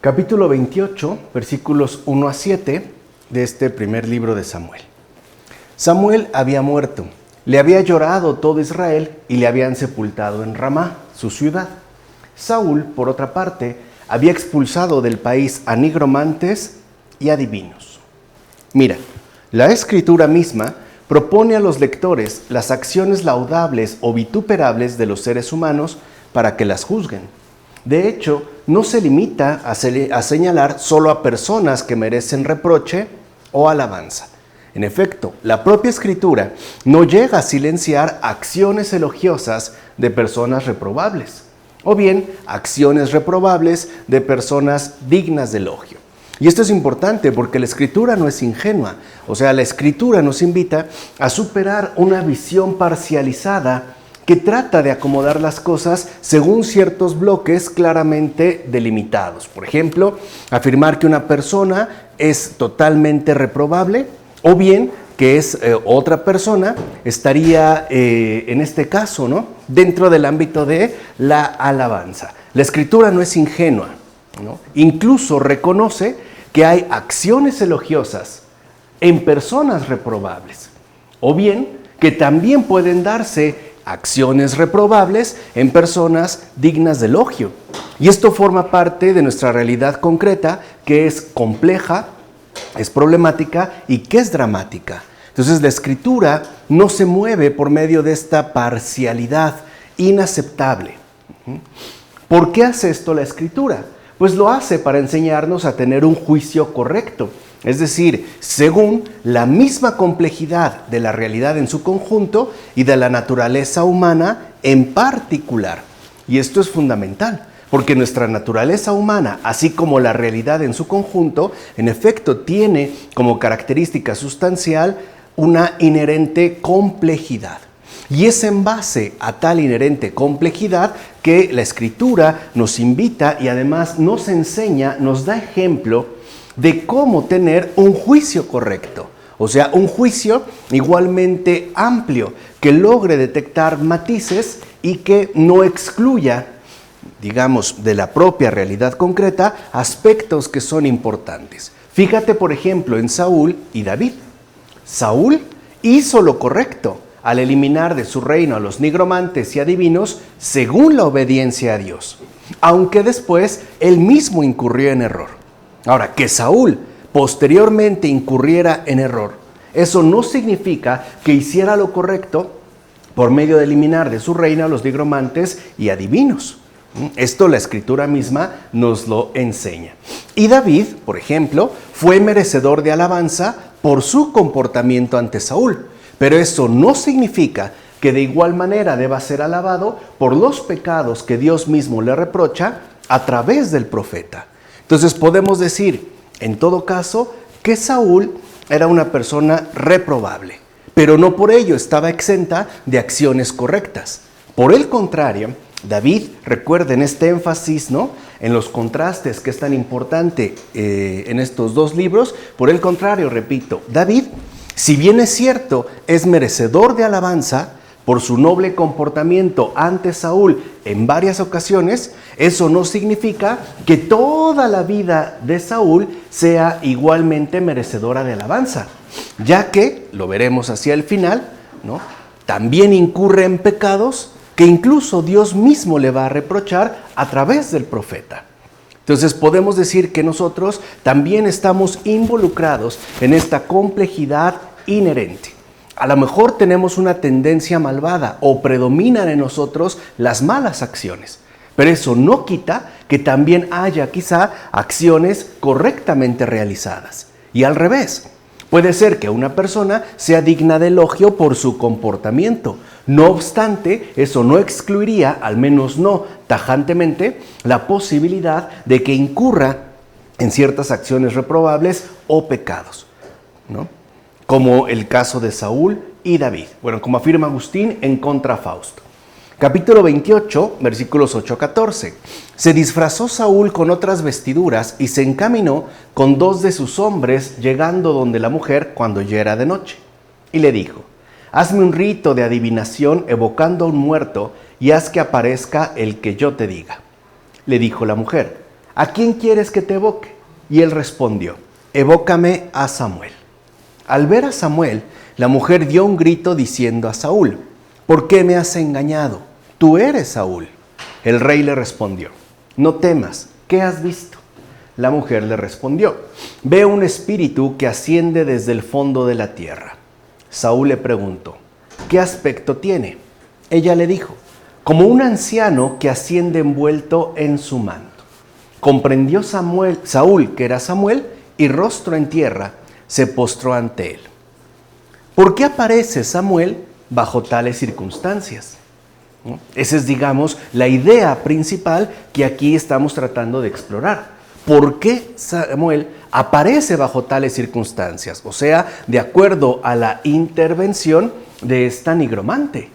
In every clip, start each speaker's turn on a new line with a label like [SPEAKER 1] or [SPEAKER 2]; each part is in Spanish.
[SPEAKER 1] Capítulo 28, versículos 1 a 7 de este primer libro de Samuel. Samuel había muerto, le había llorado todo Israel y le habían sepultado en Ramá, su ciudad. Saúl, por otra parte, había expulsado del país a nigromantes y adivinos. Mira, la Escritura misma propone a los lectores las acciones laudables o vituperables de los seres humanos para que las juzguen. De hecho, no se limita a señalar solo a personas que merecen reproche o alabanza. En efecto, la propia Escritura no llega a silenciar acciones elogiosas de personas reprobables, o bien acciones reprobables de personas dignas de elogio. Y esto es importante porque la Escritura no es ingenua, o sea, la Escritura nos invita a superar una visión parcializada que trata de acomodar las cosas según ciertos bloques claramente delimitados. Por ejemplo, afirmar que una persona es totalmente reprobable o bien que es otra persona estaría, en este caso, ¿no?, dentro del ámbito de la alabanza. La Escritura no es ingenua, ¿no? Incluso reconoce que hay acciones elogiosas en personas reprobables, o bien que también pueden darse acciones reprobables en personas dignas de elogio. Y esto forma parte de nuestra realidad concreta, que es compleja, es problemática y que es dramática. Entonces la Escritura no se mueve por medio de esta parcialidad inaceptable. ¿Por qué hace esto la Escritura? Pues lo hace para enseñarnos a tener un juicio correcto, es decir, según la misma complejidad de la realidad en su conjunto y de la naturaleza humana en particular. Y esto es fundamental, porque nuestra naturaleza humana, así como la realidad en su conjunto, en efecto tiene como característica sustancial una inherente complejidad. Y es en base a tal inherente complejidad que la Escritura nos invita y además nos enseña, nos da ejemplo de cómo tener un juicio correcto. O sea, un juicio igualmente amplio, que logre detectar matices y que no excluya, digamos, de la propia realidad concreta, aspectos que son importantes. Fíjate, por ejemplo, en Saúl y David. Saúl hizo lo correcto al eliminar de su reino a los nigromantes y adivinos según la obediencia a Dios, aunque después él mismo incurrió en error. Ahora, que Saúl posteriormente incurriera en error, eso no significa que hiciera lo correcto por medio de eliminar de su reino a los nigromantes y adivinos. Esto la Escritura misma nos lo enseña. Y David, por ejemplo, fue merecedor de alabanza por su comportamiento ante Saúl. Pero eso no significa que de igual manera deba ser alabado por los pecados que Dios mismo le reprocha a través del profeta. Entonces podemos decir, en todo caso, que Saúl era una persona reprobable, pero no por ello estaba exenta de acciones correctas. Por el contrario, David, recuerden este énfasis, ¿no?, en los contrastes que es tan importante en estos dos libros. Por el contrario, repito, David, si bien es cierto, es merecedor de alabanza por su noble comportamiento ante Saúl en varias ocasiones, eso no significa que toda la vida de Saúl sea igualmente merecedora de alabanza, ya que, lo veremos hacia el final, ¿no?, también incurre en pecados que incluso Dios mismo le va a reprochar a través del profeta. Entonces podemos decir que nosotros también estamos involucrados en esta complejidad inherente. A lo mejor tenemos una tendencia malvada o predominan en nosotros las malas acciones, pero eso no quita que también haya quizá acciones correctamente realizadas. Y al revés, puede ser que una persona sea digna de elogio por su comportamiento. No obstante, eso no excluiría, al menos no tajantemente, la posibilidad de que incurra en ciertas acciones reprobables o pecados, ¿no?, como el caso de Saúl y David. Bueno, como afirma Agustín en Contra Fausto. Capítulo 28, versículos 8 a 14. Se disfrazó Saúl con otras vestiduras y se encaminó con 2 de sus hombres, llegando donde la mujer cuando ya era de noche. Y le dijo: hazme un rito de adivinación evocando a un muerto y haz que aparezca el que yo te diga. Le dijo la mujer: ¿a quién quieres que te evoque? Y él respondió, evócame a Samuel. Al ver a Samuel, la mujer dio un grito diciendo a Saúl, ¿por qué me has engañado? Tú eres Saúl. El rey le respondió, no temas, ¿qué has visto? La mujer le respondió, veo un espíritu que asciende desde el fondo de la tierra. Saúl le preguntó, ¿qué aspecto tiene? Ella le dijo, como un anciano que asciende envuelto en su manto. Comprendió Saúl que era Samuel, y rostro en tierra se postró ante él. ¿Por qué aparece Samuel bajo tales circunstancias? ¿No? Esa es, digamos, la idea principal que aquí estamos tratando de explorar. ¿Por qué Samuel aparece bajo tales circunstancias? O sea, de acuerdo a la intervención de esta nigromante.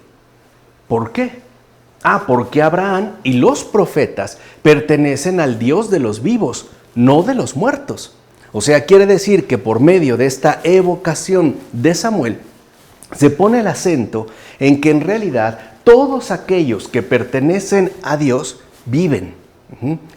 [SPEAKER 1] ¿Por qué? Porque Abraham y los profetas pertenecen al Dios de los vivos, no de los muertos. O sea, quiere decir que por medio de esta evocación de Samuel, se pone el acento en que en realidad todos aquellos que pertenecen a Dios viven.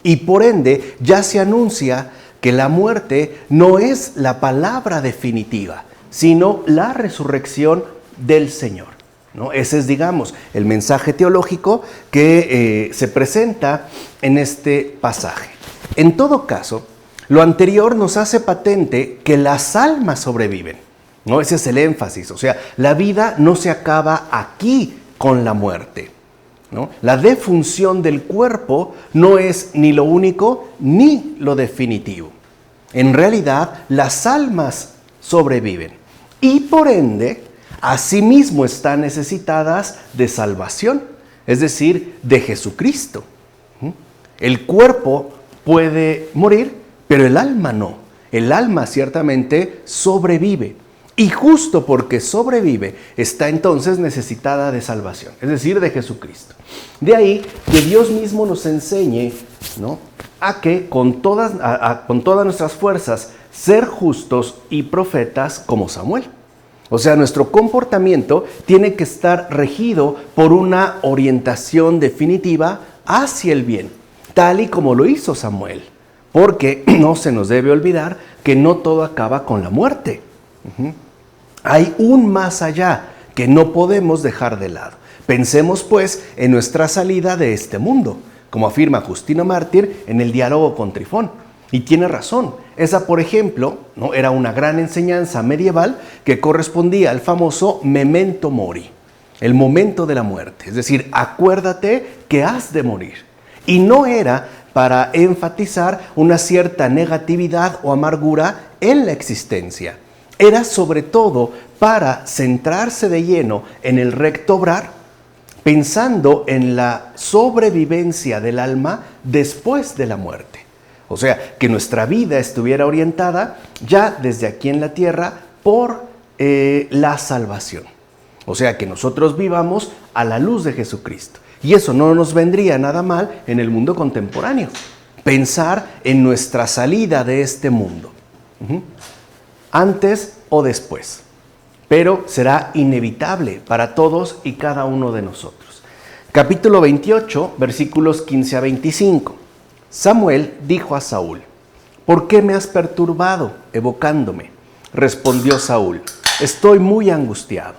[SPEAKER 1] Y por ende ya se anuncia que la muerte no es la palabra definitiva, sino la resurrección del Señor, ¿no? Ese es, digamos, el mensaje teológico que se presenta en este pasaje. En todo caso, lo anterior nos hace patente que las almas sobreviven, ¿no? Ese es el énfasis, o sea, la vida no se acaba aquí con la muerte, ¿no? La defunción del cuerpo no es ni lo único ni lo definitivo. En realidad, las almas sobreviven y por ende, asimismo están necesitadas de salvación, es decir, de Jesucristo. El cuerpo puede morir, pero el alma no. El alma ciertamente sobrevive. Y justo porque sobrevive, está entonces necesitada de salvación, es decir, de Jesucristo. De ahí que Dios mismo nos enseñe, ¿no?, a que con todas nuestras fuerzas ser justos y profetas como Samuel. O sea, nuestro comportamiento tiene que estar regido por una orientación definitiva hacia el bien, tal y como lo hizo Samuel. Porque no se nos debe olvidar que no todo acaba con la muerte. Hay un más allá que no podemos dejar de lado. Pensemos pues en nuestra salida de este mundo, como afirma Justino Mártir en el diálogo con Trifón. Y tiene razón. Esa, por ejemplo, ¿no?, era una gran enseñanza medieval que correspondía al famoso memento mori, el momento de la muerte. Es decir, acuérdate que has de morir. Y no era para enfatizar una cierta negatividad o amargura en la existencia. Era sobre todo para centrarse de lleno en el recto obrar, pensando en la sobrevivencia del alma después de la muerte. O sea, que nuestra vida estuviera orientada ya desde aquí en la tierra por la salvación. O sea, que nosotros vivamos a la luz de Jesucristo. Y eso no nos vendría nada mal en el mundo contemporáneo. Pensar en nuestra salida de este mundo. Antes o después. Pero será inevitable para todos y cada uno de nosotros. Capítulo 28, versículos 15 a 25. Samuel dijo a Saúl, ¿por qué me has perturbado evocándome? Respondió Saúl, estoy muy angustiado.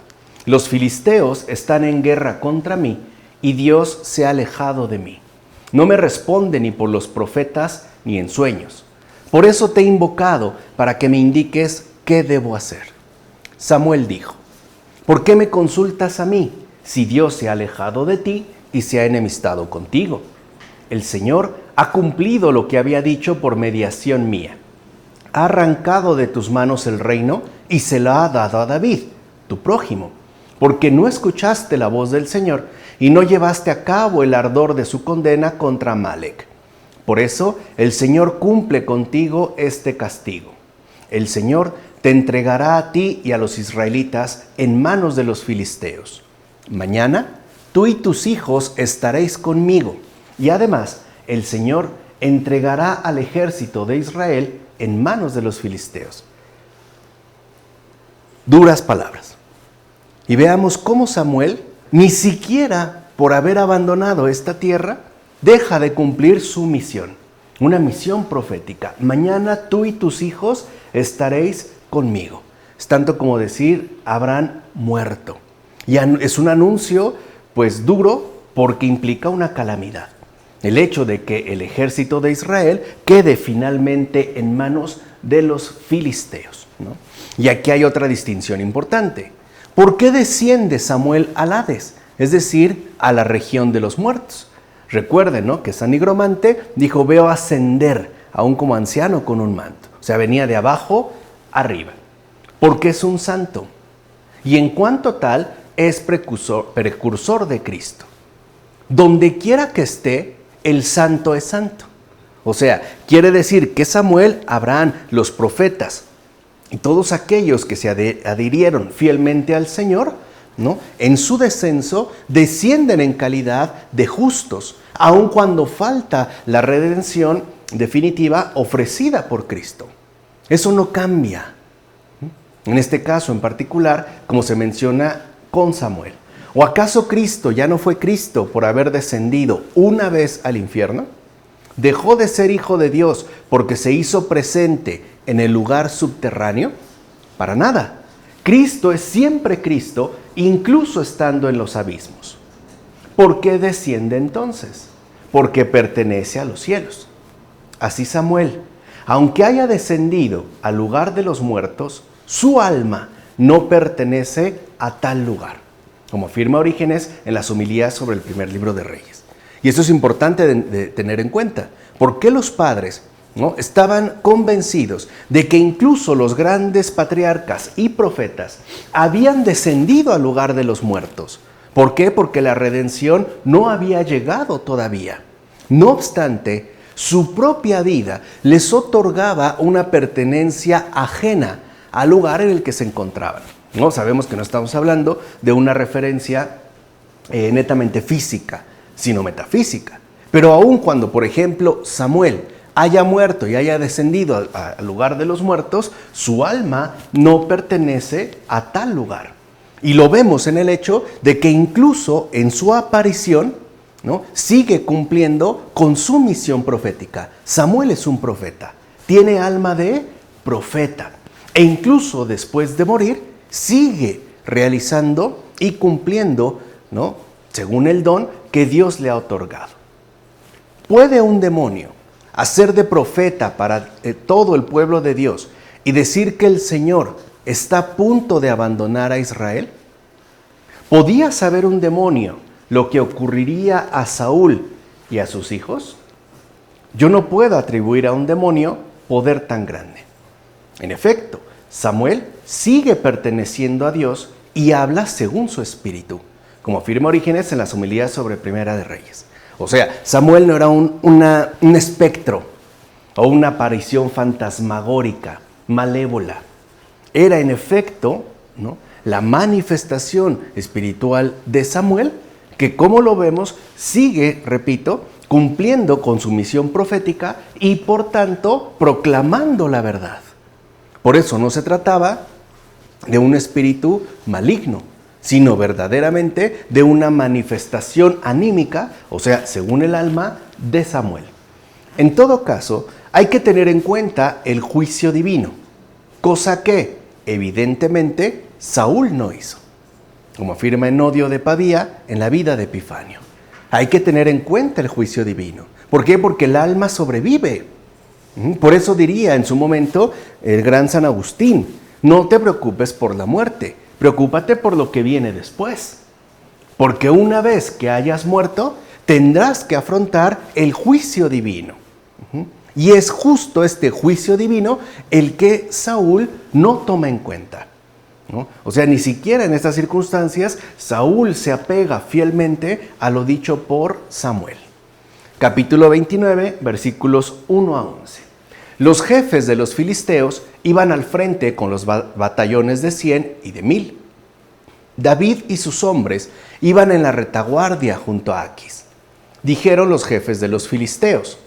[SPEAKER 1] Los filisteos están en guerra contra mí y Dios se ha alejado de mí. No me responde ni por los profetas ni en sueños. Por eso te he invocado para que me indiques qué debo hacer. Samuel dijo, ¿por qué me consultas a mí si Dios se ha alejado de ti y se ha enemistado contigo? El Señor ha cumplido lo que había dicho por mediación mía. Ha arrancado de tus manos el reino y se lo ha dado a David, tu prójimo, porque no escuchaste la voz del Señor y no llevaste a cabo el ardor de su condena contra Amalec. Por eso el Señor cumple contigo este castigo. El Señor te entregará a ti y a los israelitas en manos de los filisteos. Mañana tú y tus hijos estaréis conmigo, y además el Señor entregará al ejército de Israel en manos de los filisteos. Duras palabras. Y veamos cómo Samuel, ni siquiera por haber abandonado esta tierra, deja de cumplir su misión. una misión profética. Mañana tú y tus hijos estaréis conmigo. Es tanto como decir, habrán muerto. Y es un anuncio pues duro porque implica una calamidad. El hecho de que el ejército de Israel quede finalmente en manos de los filisteos, ¿no? Y aquí hay otra distinción importante. ¿Por qué desciende Samuel al Hades? Es decir, a la región de los muertos. Recuerden, ¿no?, que San Nigromante dijo, veo ascender aún como anciano con un manto. O sea, venía de abajo arriba. Porque es un santo. Y en cuanto tal, es precursor de Cristo. Donde quiera que esté, el santo es santo. O sea, quiere decir que Samuel, Abraham, los profetas y todos aquellos que se adhirieron fielmente al Señor, ¿no?, en su descenso descienden en calidad de justos, aun cuando falta la redención definitiva ofrecida por Cristo. Eso no cambia. En este caso en particular, como se menciona con Samuel. ¿O acaso Cristo ya no fue Cristo por haber descendido una vez al infierno? ¿Dejó de ser hijo de Dios porque se hizo presente en el lugar subterráneo? Para nada. Cristo es siempre Cristo, incluso estando en los abismos. ¿Por qué desciende entonces? Porque pertenece a los cielos. Así Samuel, aunque haya descendido al lugar de los muertos, su alma no pertenece a tal lugar, como afirma Orígenes en las homilías sobre el primer libro de Reyes. Y esto es importante de tener en cuenta, porque los padres, ¿no?, estaban convencidos de que incluso los grandes patriarcas y profetas habían descendido al lugar de los muertos. ¿Por qué? Porque la redención no había llegado todavía. No obstante, su propia vida les otorgaba una pertenencia ajena al lugar en el que se encontraban. No, sabemos que no estamos hablando de una referencia netamente física, sino metafísica. Pero aun cuando, por ejemplo, Samuel haya muerto y haya descendido al lugar de los muertos, su alma no pertenece a tal lugar. Y lo vemos en el hecho de que incluso en su aparición, ¿no?, sigue cumpliendo con su misión profética. Samuel es un profeta, tiene alma de profeta. E incluso después de morir, sigue realizando y cumpliendo, ¿no?, según el don que Dios le ha otorgado. ¿Puede un demonio hacer de profeta para todo el pueblo de Dios y decir que el Señor está a punto de abandonar a Israel? ¿Podía saber un demonio lo que ocurriría a Saúl y a sus hijos? Yo no puedo atribuir a un demonio poder tan grande. En efecto, Samuel sigue perteneciendo a Dios y habla según su espíritu, como afirma Orígenes en las homilías sobre Primera de Reyes. O sea, Samuel no era un espectro o una aparición fantasmagórica, malévola. Era en efecto, ¿no?, la manifestación espiritual de Samuel, que como lo vemos, sigue, repito, cumpliendo con su misión profética y por tanto proclamando la verdad. Por eso no se trataba de un espíritu maligno, sino verdaderamente de una manifestación anímica, o sea, según el alma de Samuel. En todo caso, hay que tener en cuenta el juicio divino, cosa que, evidentemente, Saúl no hizo, como afirma Enodio de Pavía en la vida de Epifanio. Hay que tener en cuenta el juicio divino. ¿Por qué? Porque el alma sobrevive. Por eso diría en su momento el gran San Agustín, no te preocupes por la muerte, preocúpate por lo que viene después. Porque una vez que hayas muerto, tendrás que afrontar el juicio divino. Y es justo este juicio divino el que Saúl no toma en cuenta, ¿no? O sea, ni siquiera en estas circunstancias Saúl se apega fielmente a lo dicho por Samuel. Capítulo 29, versículos 1 a 11. Los jefes de los filisteos iban al frente con los batallones de 100 y de 1000. David y sus hombres iban en la retaguardia junto a Aquis. Dijeron los jefes de los filisteos,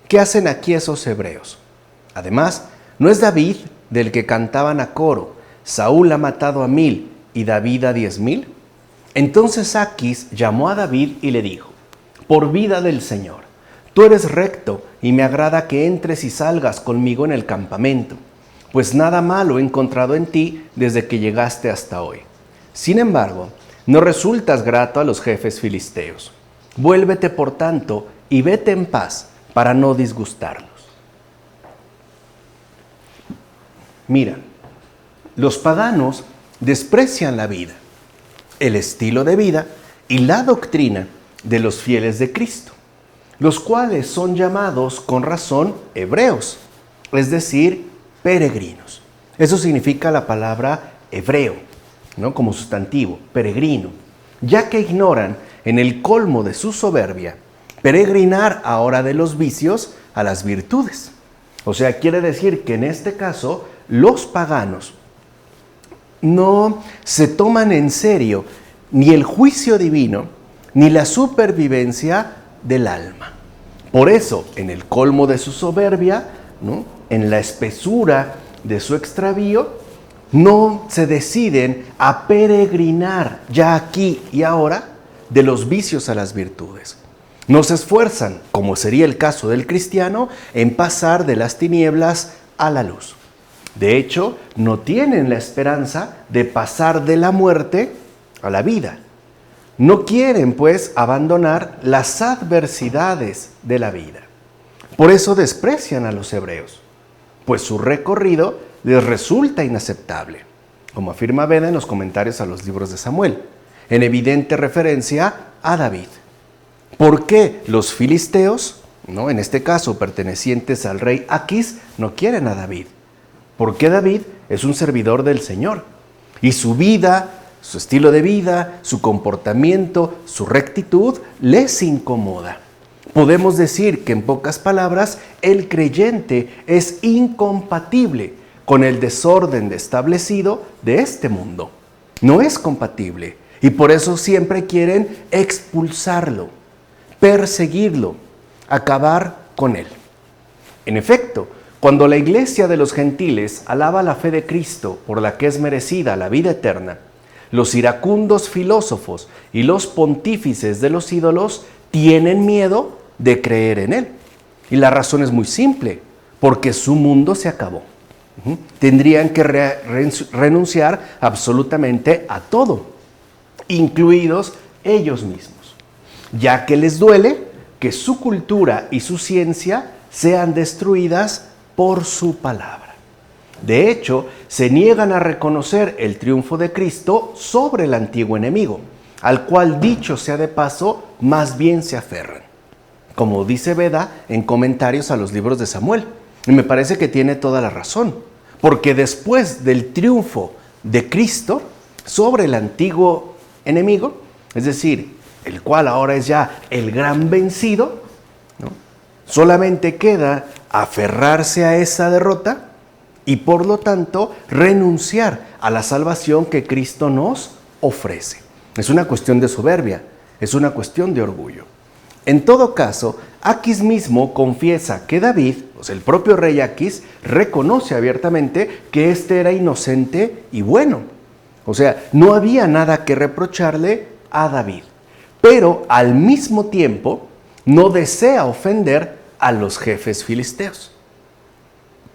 [SPEAKER 1] ¿qué hacen aquí esos hebreos? Además, ¿no es David del que cantaban a coro, Saúl ha matado a 1000 y David a 10,000? Entonces Aquis llamó a David y le dijo, por vida del Señor, Tú eres recto y me agrada que entres y salgas conmigo en el campamento, pues nada malo he encontrado en ti desde que llegaste hasta hoy. Sin embargo, no resultas grato a los jefes filisteos. Vuélvete, por tanto, y vete en paz para no disgustarlos. Mira, los paganos desprecian la vida, el estilo de vida y la doctrina de los fieles de Cristo, los cuales son llamados con razón hebreos, es decir, peregrinos. Eso significa la palabra hebreo, ¿no? Como sustantivo, peregrino, ya que ignoran en el colmo de su soberbia peregrinar ahora de los vicios a las virtudes. O sea, quiere decir que en este caso los paganos no se toman en serio ni el juicio divino ni la supervivencia del alma. Por eso, en el colmo de su soberbia, ¿no?, en la espesura de su extravío, no se deciden a peregrinar ya aquí y ahora de los vicios a las virtudes. No se esfuerzan, como sería el caso del cristiano, en pasar de las tinieblas a la luz. De hecho, no tienen la esperanza de pasar de la muerte a la vida. No quieren, pues, abandonar las adversidades de la vida. Por eso desprecian a los hebreos, pues su recorrido les resulta inaceptable, como afirma Beda en los comentarios a los libros de Samuel, en evidente referencia a David. ¿Por qué los filisteos, ¿no?, en este caso pertenecientes al rey Aquis, no quieren a David? Porque David es un servidor del Señor y su vida, su estilo de vida, su comportamiento, su rectitud les incomoda. Podemos decir que en pocas palabras, el creyente es incompatible con el desorden establecido de este mundo. No es compatible y por eso siempre quieren expulsarlo, perseguirlo, acabar con él. En efecto, cuando la iglesia de los gentiles alaba la fe de Cristo por la que es merecida la vida eterna, los iracundos filósofos y los pontífices de los ídolos tienen miedo de creer en él. Y la razón es muy simple, porque su mundo se acabó. Tendrían que renunciar absolutamente a todo, incluidos ellos mismos, ya que les duele que su cultura y su ciencia sean destruidas por su palabra. De hecho, se niegan a reconocer el triunfo de Cristo sobre el antiguo enemigo, al cual, dicho sea de paso, más bien se aferran, como dice Beda en comentarios a los libros de Samuel. Y me parece que tiene toda la razón, porque después del triunfo de Cristo sobre el antiguo enemigo, es decir, el cual ahora es ya el gran vencido, ¿no?, solamente queda aferrarse a esa derrota y por lo tanto renunciar a la salvación que Cristo nos ofrece. Es una cuestión de soberbia, es una cuestión de orgullo. En todo caso, Aquis mismo confiesa que David, o sea, el propio rey Aquis, reconoce abiertamente que éste era inocente y bueno. O sea, no había nada que reprocharle a David. Pero al mismo tiempo no desea ofender a los jefes filisteos.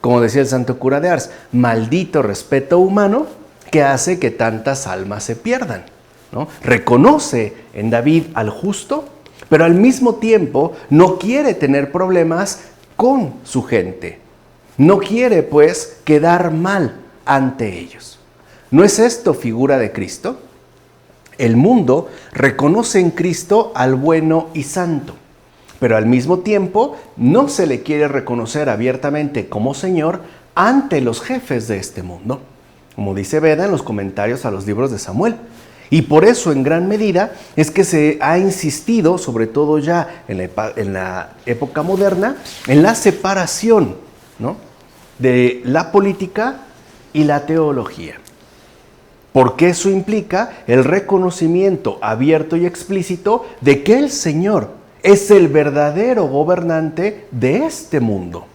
[SPEAKER 1] Como decía el santo cura de Ars, maldito respeto humano que hace que tantas almas se pierdan, ¿no? Reconoce en David al justo, pero al mismo tiempo no quiere tener problemas con su gente. No quiere, pues, quedar mal ante ellos. ¿No es esto figura de Cristo? El mundo reconoce en Cristo al bueno y santo, pero al mismo tiempo no se le quiere reconocer abiertamente como Señor ante los jefes de este mundo, como dice Beda en los comentarios a los libros de Samuel. Y por eso, en gran medida, es que se ha insistido, sobre todo ya en la época moderna, en la separación, ¿no?, de la política y la teología. Porque eso implica el reconocimiento abierto y explícito de que el Señor es el verdadero gobernante de este mundo.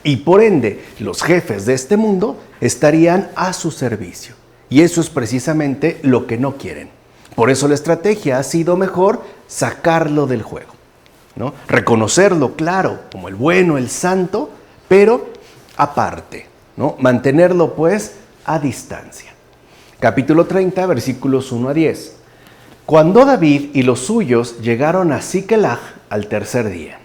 [SPEAKER 1] Y por ende, los jefes de este mundo estarían a su servicio. Y eso es precisamente lo que no quieren. Por eso la estrategia ha sido mejor sacarlo del juego. ¿no? Reconocerlo, claro, como el bueno, el santo, pero aparte, ¿no? Mantenerlo pues a distancia. Capítulo 30, versículos 1 a 10. Cuando David y los suyos llegaron a Siquelag al tercer día.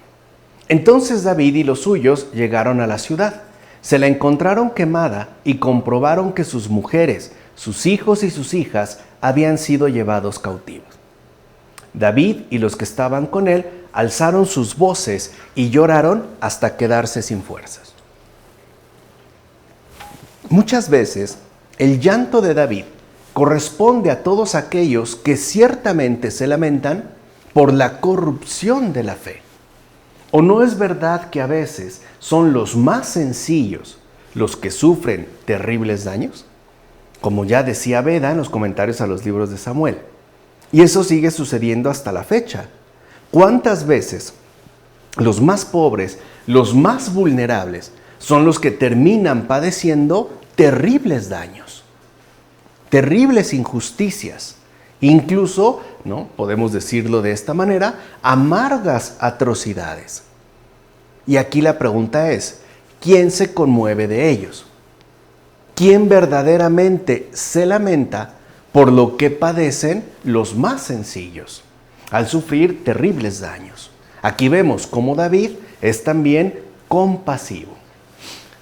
[SPEAKER 1] Entonces David y los suyos llegaron a la ciudad. Se la encontraron quemada y comprobaron que sus mujeres, sus hijos y sus hijas habían sido llevados cautivos. David y los que estaban con él alzaron sus voces y lloraron hasta quedarse sin fuerzas. Muchas veces el llanto de David corresponde a todos aquellos que ciertamente se lamentan por la corrupción de la fe. ¿O no es verdad que a veces son los más sencillos los que sufren terribles daños? Como ya decía Beda en los comentarios a los libros de Samuel. Y eso sigue sucediendo hasta la fecha. ¿Cuántas veces los más pobres, los más vulnerables, son los que terminan padeciendo terribles daños, terribles injusticias, incluso, ¿no? Podemos decirlo de esta manera, amargas atrocidades? Y aquí la pregunta es, ¿quién se conmueve de ellos? ¿Quién verdaderamente se lamenta por lo que padecen los más sencillos al sufrir terribles daños? Aquí vemos cómo David es también compasivo.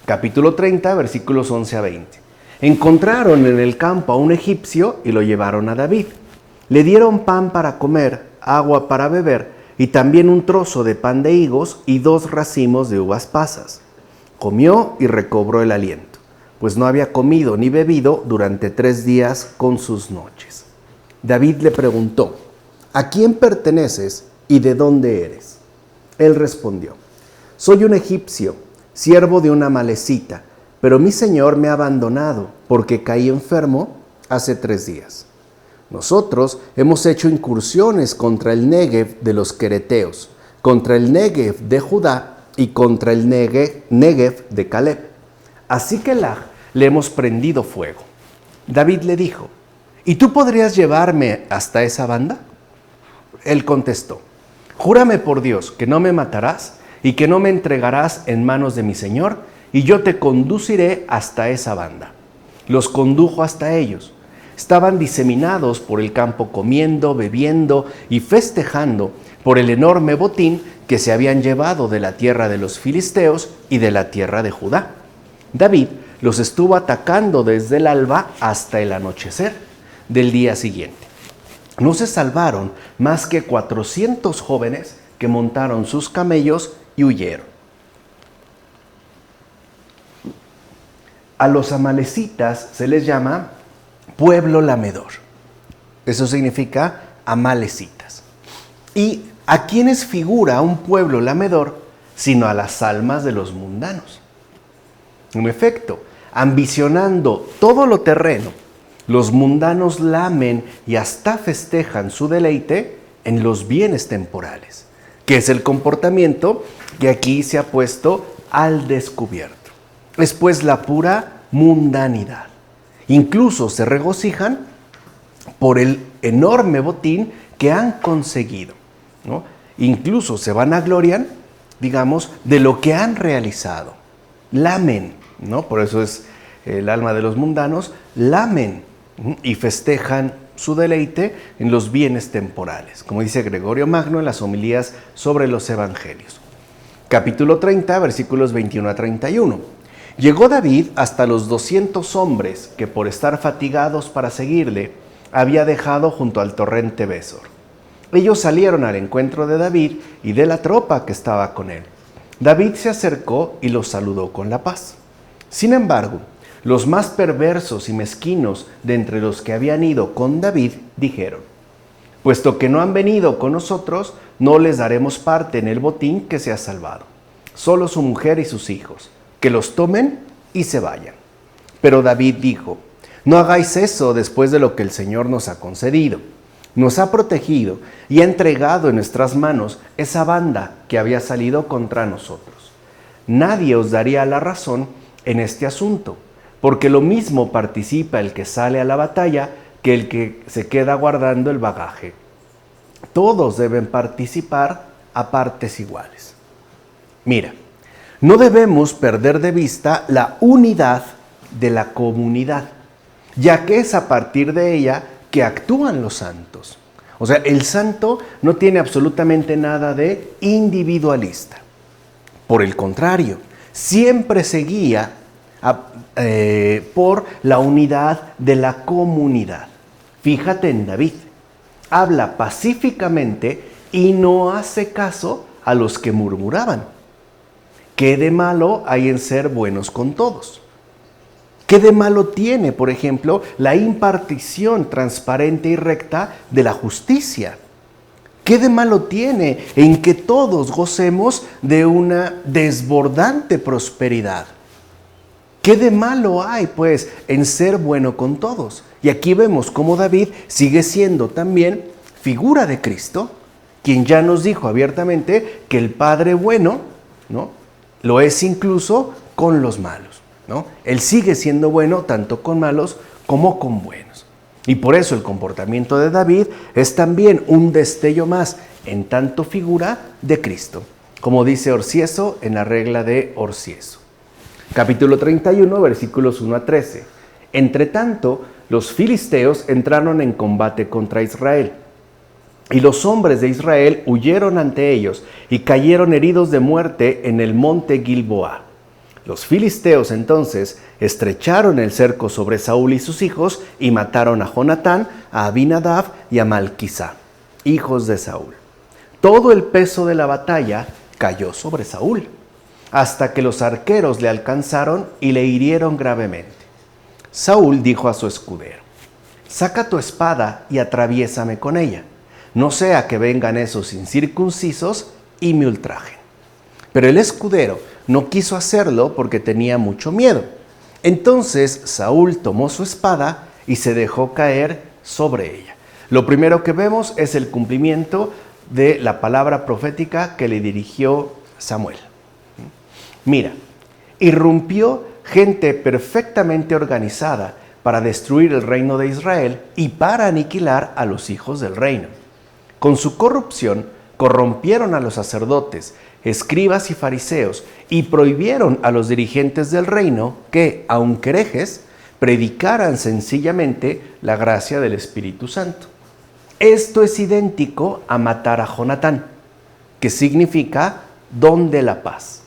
[SPEAKER 1] Capítulo 30, versículos 11 a 20. Encontraron en el campo a un egipcio y lo llevaron a David. Le dieron pan para comer, agua para beber y también un trozo de pan de higos y 2 racimos de uvas pasas. Comió y recobró el aliento, pues no había comido ni bebido durante 3 días con sus noches. David le preguntó, ¿a quién perteneces y de dónde eres? Él respondió, soy un egipcio, siervo de una amalecita, pero mi señor me ha abandonado porque caí enfermo hace 3 días. Nosotros hemos hecho incursiones contra el Negev de los quereteos, contra el Negev de Judá y contra el Negev de Caleb. A Siquelag le hemos prendido fuego. David le dijo, ¿y tú podrías llevarme hasta esa banda? Él contestó, júrame por Dios que no me matarás y que no me entregarás en manos de mi señor, y yo te conduciré hasta esa banda. Los condujo hasta ellos. Estaban diseminados por el campo comiendo, bebiendo y festejando por el enorme botín que se habían llevado de la tierra de los filisteos y de la tierra de Judá. David los estuvo atacando desde el alba hasta el anochecer del día siguiente. No se salvaron más que 400 jóvenes que montaron sus camellos y huyeron. A los amalecitas se les llama pueblo lamedor. Eso significa amalecitas. ¿Y a quiénes figura un pueblo lamedor sino a las almas de los mundanos? En efecto, ambicionando todo lo terreno, los mundanos lamen y hasta festejan su deleite en los bienes temporales, que es el comportamiento que aquí se ha puesto al descubierto. Es pues la pura mundanidad. Incluso se regocijan por el enorme botín que han conseguido, ¿no? Incluso se vanaglorian, digamos, de lo que han realizado. Lamen, ¿no? Por eso es el alma de los mundanos, lamen y festejan su deleite en los bienes temporales, como dice Gregorio Magno en las homilías sobre los evangelios. Capítulo 30, versículos 21 a 31. Llegó David hasta los 200 hombres que por estar fatigados para seguirle había dejado junto al torrente Besor. Ellos salieron al encuentro de David y de la tropa que estaba con él. David se acercó y los saludó con la paz. Sin embargo, los más perversos y mezquinos de entre los que habían ido con David dijeron, puesto que no han venido con nosotros, no les daremos parte en el botín que se ha salvado. Solo su mujer y sus hijos, que los tomen y se vayan. Pero David dijo, no hagáis eso después de lo que el Señor nos ha concedido. Nos ha protegido y ha entregado en nuestras manos esa banda que había salido contra nosotros. Nadie os daría la razón en este asunto, porque lo mismo participa el que sale a la batalla que el que se queda guardando el bagaje. Todos deben participar a partes iguales. Mira, no debemos perder de vista la unidad de la comunidad, ya que es a partir de ella que actúan los santos. O sea, el santo no tiene absolutamente nada de individualista. Por el contrario, siempre se guía por la unidad de la comunidad. Fíjate en David, habla pacíficamente y no hace caso a los que murmuraban. ¿Qué de malo hay en ser buenos con todos? ¿Qué de malo tiene, por ejemplo, la impartición transparente y recta de la justicia? ¿Qué de malo tiene en que todos gocemos de una desbordante prosperidad? ¿Qué de malo hay, pues, en ser bueno con todos? Y aquí vemos cómo David sigue siendo también figura de Cristo, quien ya nos dijo abiertamente que el Padre bueno, ¿no?, lo es incluso con los malos, ¿no? Él sigue siendo bueno tanto con malos como con buenos. Y por eso el comportamiento de David es también un destello más en tanto figura de Cristo, como dice Orcieso en la regla de Orcieso. Capítulo 31, versículos 1 a 13. Entre tanto, los filisteos entraron en combate contra Israel. Y los hombres de Israel huyeron ante ellos y cayeron heridos de muerte en el monte Gilboa. Los filisteos entonces estrecharon el cerco sobre Saúl y sus hijos y mataron a Jonatán, a Abinadab y a Malquisá, hijos de Saúl. Todo el peso de la batalla cayó sobre Saúl, hasta que los arqueros le alcanzaron y le hirieron gravemente. Saúl dijo a su escudero: «Saca tu espada y atraviésame con ella, no sea que vengan esos incircuncisos y me ultrajen». Pero el escudero no quiso hacerlo porque tenía mucho miedo. Entonces Saúl tomó su espada y se dejó caer sobre ella. Lo primero que vemos es el cumplimiento de la palabra profética que le dirigió Samuel. Mira, irrumpió gente perfectamente organizada para destruir el reino de Israel y para aniquilar a los hijos del reino. Con su corrupción, corrompieron a los sacerdotes, escribas y fariseos, y prohibieron a los dirigentes del reino que, aunque herejes, predicaran sencillamente la gracia del Espíritu Santo. Esto es idéntico a matar a Jonatán, que significa don de la paz.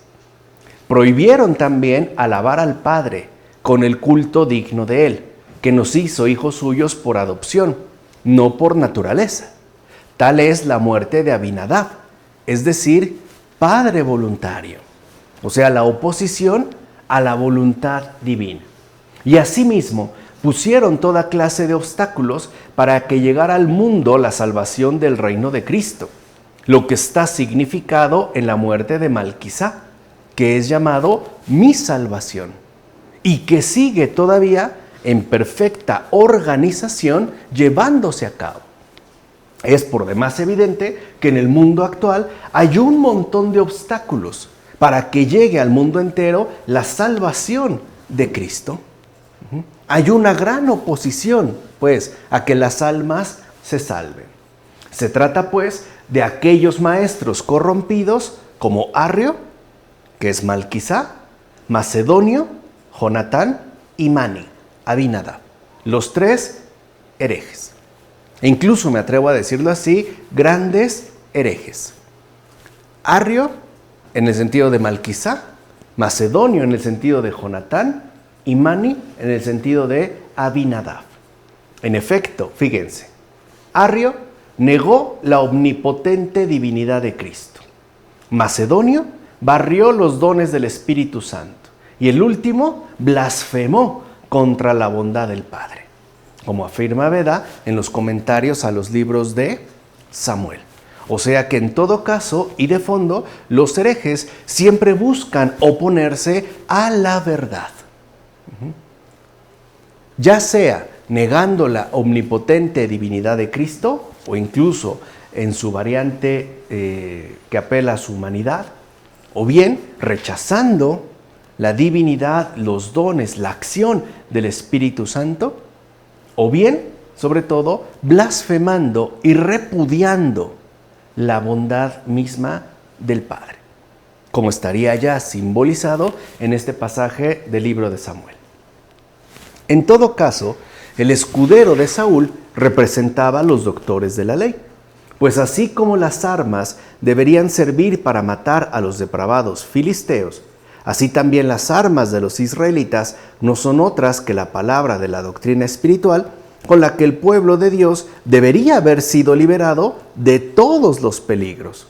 [SPEAKER 1] Prohibieron también alabar al Padre con el culto digno de Él, que nos hizo hijos suyos por adopción, no por naturaleza. Tal es la muerte de Abinadab, es decir, padre voluntario, o sea, la oposición a la voluntad divina. Y asimismo, pusieron toda clase de obstáculos para que llegara al mundo la salvación del reino de Cristo, lo que está significado en la muerte de Malquisá, que es llamado mi salvación, y que sigue todavía en perfecta organización llevándose a cabo. Es por demás evidente que en el mundo actual hay un montón de obstáculos para que llegue al mundo entero la salvación de Cristo. Hay una gran oposición, pues, a que las almas se salven. Se trata, pues, de aquellos maestros corrompidos como Arrio, que es Malquisá, Macedonio, Jonatán y Mani, Abinadab, los tres herejes. E incluso me atrevo a decirlo así, grandes herejes. Arrio en el sentido de Malquisá, Macedonio en el sentido de Jonatán y Mani en el sentido de Abinadab. En efecto, fíjense, Arrio negó la omnipotente divinidad de Cristo. Macedonio barrió los dones del Espíritu Santo. Y el último blasfemó contra la bondad del Padre, como afirma Beda en los comentarios a los libros de Samuel. O sea que en todo caso y de fondo, los herejes siempre buscan oponerse a la verdad. Ya sea negando la omnipotente divinidad de Cristo, o incluso en su variante que apela a su humanidad, o bien rechazando la divinidad, los dones, la acción del Espíritu Santo, o bien, sobre todo, blasfemando y repudiando la bondad misma del Padre, como estaría ya simbolizado en este pasaje del libro de Samuel. En todo caso, el escudero de Saúl representaba a los doctores de la ley, pues así como las armas deberían servir para matar a los depravados filisteos, así también las armas de los israelitas no son otras que la palabra de la doctrina espiritual con la que el pueblo de Dios debería haber sido liberado de todos los peligros,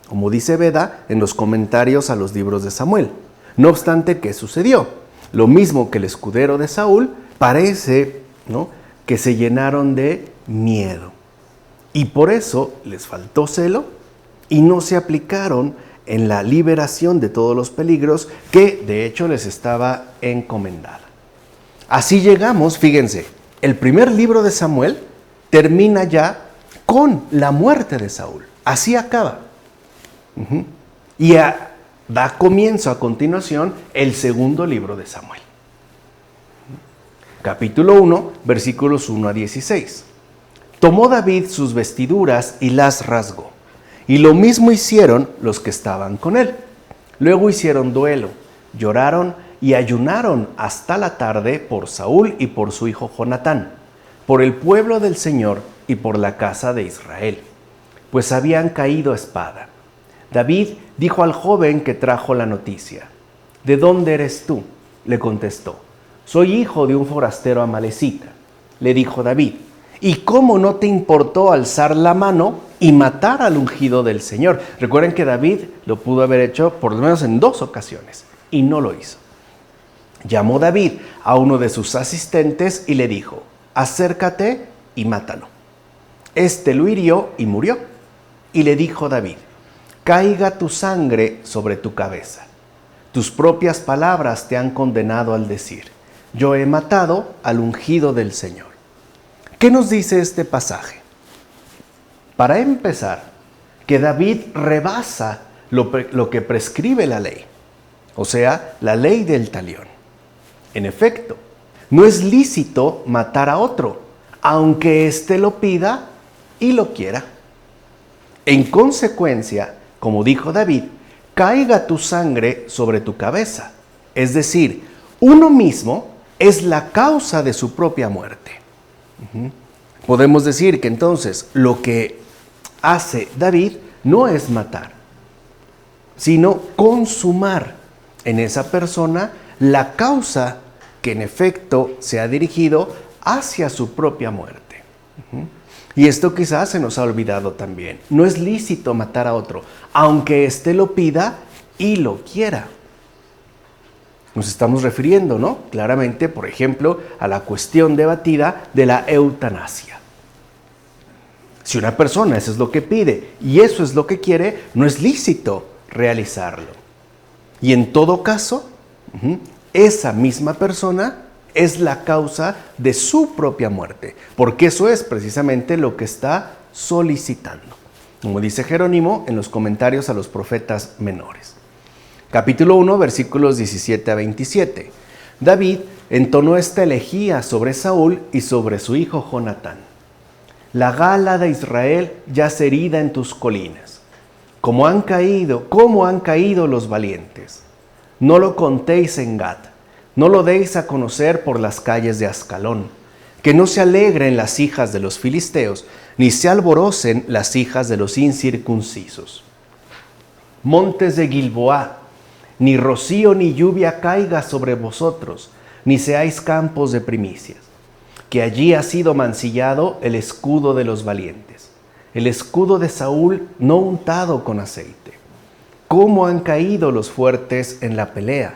[SPEAKER 1] como dice Beda en los comentarios a los libros de Samuel. No obstante, ¿qué sucedió? Lo mismo que el escudero de Saúl, parece, ¿no?, que se llenaron de miedo. Y por eso les faltó celo y no se aplicaron en la liberación de todos los peligros que de hecho les estaba encomendada. Así llegamos, fíjense, el primer libro de Samuel termina ya con la muerte de Saúl. Así acaba. Y da comienzo a continuación el segundo libro de Samuel. Capítulo 1, versículos 1 a 16. Tomó David sus vestiduras y las rasgó, y lo mismo hicieron los que estaban con él. Luego hicieron duelo, lloraron y ayunaron hasta la tarde por Saúl y por su hijo Jonatán, por el pueblo del Señor y por la casa de Israel, pues habían caído a espada. David dijo al joven que trajo la noticia: ¿De dónde eres tú? Le contestó: soy hijo de un forastero amalecita. Le dijo David: ¿y cómo no te importó alzar la mano y matar al ungido del Señor? Recuerden que David lo pudo haber hecho por lo menos en 2 ocasiones y no lo hizo. Llamó David a uno de sus asistentes y le dijo: acércate y mátalo. Este lo hirió y murió. Y le dijo David: caiga tu sangre sobre tu cabeza. Tus propias palabras te han condenado al decir: yo he matado al ungido del Señor. ¿Qué nos dice este pasaje? Para empezar, que David rebasa lo que prescribe la ley, o sea, la ley del talión. En efecto, no es lícito matar a otro, aunque éste lo pida y lo quiera. En consecuencia, como dijo David, caiga tu sangre sobre tu cabeza. Es decir, uno mismo es la causa de su propia muerte. Podemos decir que entonces lo que hace David no es matar, sino consumar en esa persona la causa que en efecto se ha dirigido hacia su propia muerte. Y esto quizás se nos ha olvidado también. No es lícito matar a otro, aunque éste lo pida y lo quiera. Nos estamos refiriendo, ¿no?, claramente, por ejemplo, a la cuestión debatida de la eutanasia. Si una persona eso es lo que pide y eso es lo que quiere, no es lícito realizarlo. Y en todo caso, esa misma persona es la causa de su propia muerte, porque eso es precisamente lo que está solicitando, como dice Jerónimo en los comentarios a los profetas menores. Capítulo 1, versículos 17 a 27. David entonó esta elegía sobre Saúl y sobre su hijo Jonatán. La gala de Israel yace herida en tus colinas. ¿Cómo han caído los valientes? No lo contéis en Gat, no lo deis a conocer por las calles de Ascalón. Que no se alegren las hijas de los filisteos, ni se alborocen las hijas de los incircuncisos. Montes de Gilboa, ni rocío ni lluvia caiga sobre vosotros, ni seáis campos de primicias, que allí ha sido mancillado el escudo de los valientes, el escudo de Saúl no untado con aceite. ¿Cómo han caído los fuertes en la pelea?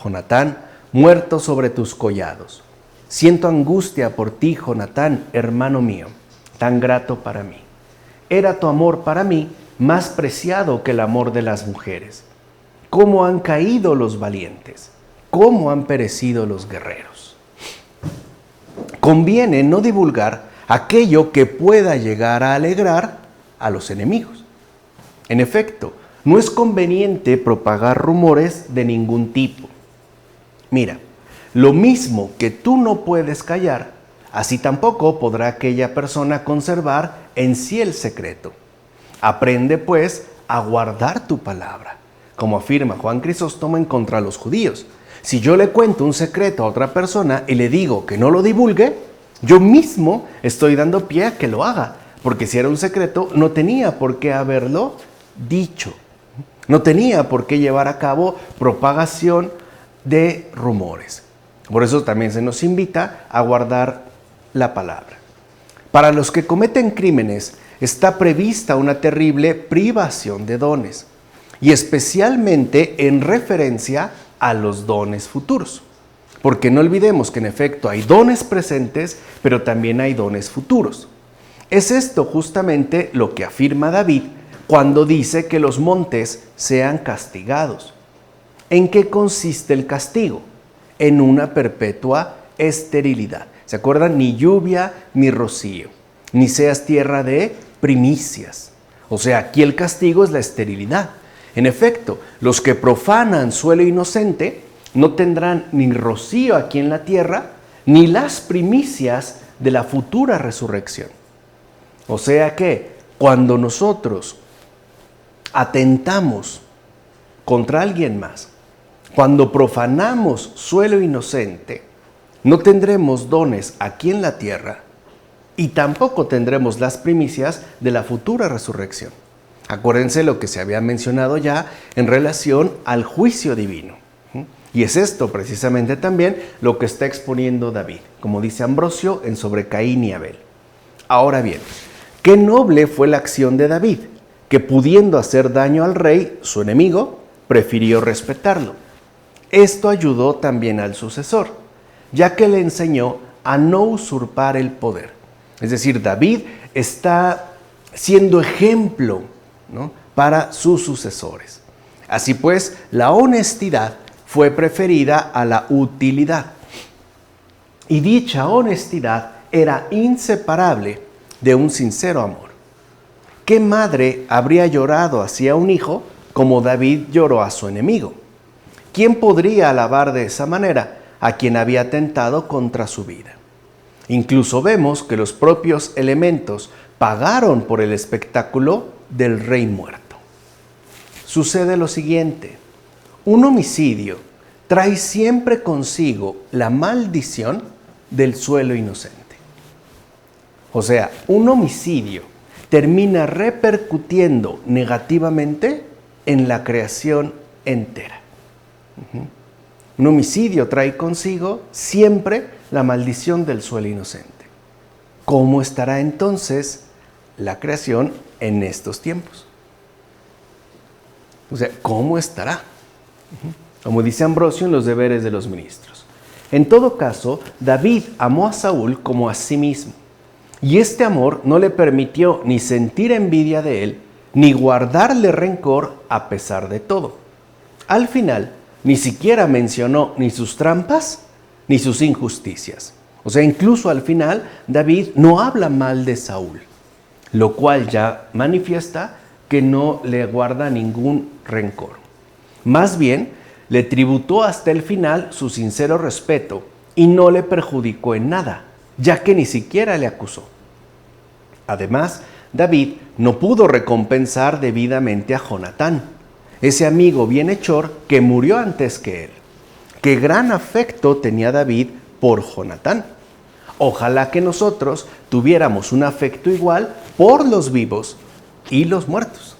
[SPEAKER 1] Jonatán, muerto sobre tus collados. Siento angustia por ti, Jonatán, hermano mío, tan grato para mí. Era tu amor para mí más preciado que el amor de las mujeres. ¿Cómo han caído los valientes? ¿Cómo han perecido los guerreros? Conviene no divulgar aquello que pueda llegar a alegrar a los enemigos. En efecto, no es conveniente propagar rumores de ningún tipo. Mira, lo mismo que tú no puedes callar, así tampoco podrá aquella persona conservar en sí el secreto. Aprende pues a guardar tu palabra, como afirma Juan Crisóstomo en contra de los judíos. Si yo le cuento un secreto a otra persona y le digo que no lo divulgue, yo mismo estoy dando pie a que lo haga, porque si era un secreto no tenía por qué haberlo dicho. No tenía por qué llevar a cabo propagación de rumores. Por eso también se nos invita a guardar la palabra. Para los que cometen crímenes está prevista una terrible privación de dones, y especialmente en referencia a los dones futuros. Porque no olvidemos que en efecto hay dones presentes, pero también hay dones futuros. Es esto justamente lo que afirma David cuando dice que los montes sean castigados. ¿En qué consiste el castigo? En una perpetua esterilidad. ¿Se acuerdan? Ni lluvia ni rocío, ni seas tierra de primicias. O sea, aquí el castigo es la esterilidad. En efecto, los que profanan suelo inocente no tendrán ni rocío aquí en la tierra, ni las primicias de la futura resurrección. O sea que cuando nosotros atentamos contra alguien más, cuando profanamos suelo inocente, no tendremos dones aquí en la tierra y tampoco tendremos las primicias de la futura resurrección. Acuérdense lo que se había mencionado ya en relación al juicio divino. Y es esto precisamente también lo que está exponiendo David, como dice Ambrosio en sobre Caín y Abel. Ahora bien, qué noble fue la acción de David, que pudiendo hacer daño al rey, su enemigo, prefirió respetarlo. Esto ayudó también al sucesor, ya que le enseñó a no usurpar el poder. Es decir, David está siendo ejemplo, ¿no?, para sus sucesores. Así pues, la honestidad fue preferida a la utilidad. Y dicha honestidad era inseparable de un sincero amor. ¿Qué madre habría llorado hacia un hijo como David lloró a su enemigo? ¿Quién podría alabar de esa manera a quien había atentado contra su vida? Incluso vemos que los propios elementos pagaron por el espectáculo del rey muerto. Sucede lo siguiente: un homicidio trae siempre consigo la maldición del suelo inocente. O sea, un homicidio termina repercutiendo negativamente en la creación entera. Un homicidio trae consigo siempre la maldición del suelo inocente. ¿Cómo estará entonces la creación en estos tiempos? O sea, ¿cómo estará? Como dice Ambrosio en los deberes de los ministros. En todo caso, David amó a Saúl como a sí mismo, y este amor no le permitió ni sentir envidia de él, ni guardarle rencor a pesar de todo. Al final, ni siquiera mencionó ni sus trampas ni sus injusticias. O sea, incluso al final, David no habla mal de Saúl, lo cual ya manifiesta que no le guarda ningún rencor. Más bien, le tributó hasta el final su sincero respeto y no le perjudicó en nada, ya que ni siquiera le acusó. Además, David no pudo recompensar debidamente a Jonatán, ese amigo bienhechor que murió antes que él. Qué gran afecto tenía David por Jonatán. Ojalá que nosotros tuviéramos un afecto igual por los vivos y los muertos,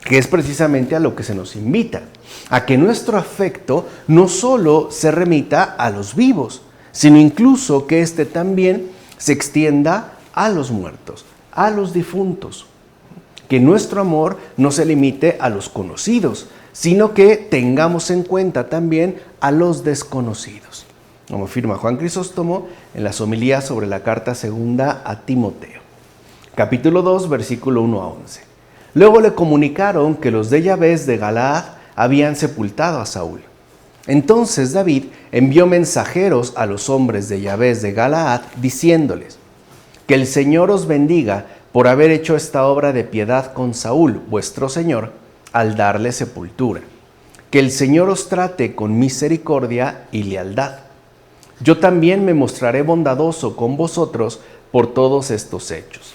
[SPEAKER 1] que es precisamente a lo que se nos invita, a que nuestro afecto no solo se remita a los vivos, sino incluso que éste también se extienda a los muertos, a los difuntos. Que nuestro amor no se limite a los conocidos, sino que tengamos en cuenta también a los desconocidos, como afirma Juan Crisóstomo en las homilías sobre la carta segunda a Timoteo. Capítulo 2, versículo 1 a 11. Luego le comunicaron que los de Yabes de Galaad habían sepultado a Saúl. Entonces David envió mensajeros a los hombres de Yabes de Galaad, diciéndoles: que el Señor os bendiga por haber hecho esta obra de piedad con Saúl, vuestro señor, al darle sepultura. Que el Señor os trate con misericordia y lealtad. Yo también me mostraré bondadoso con vosotros por todos estos hechos.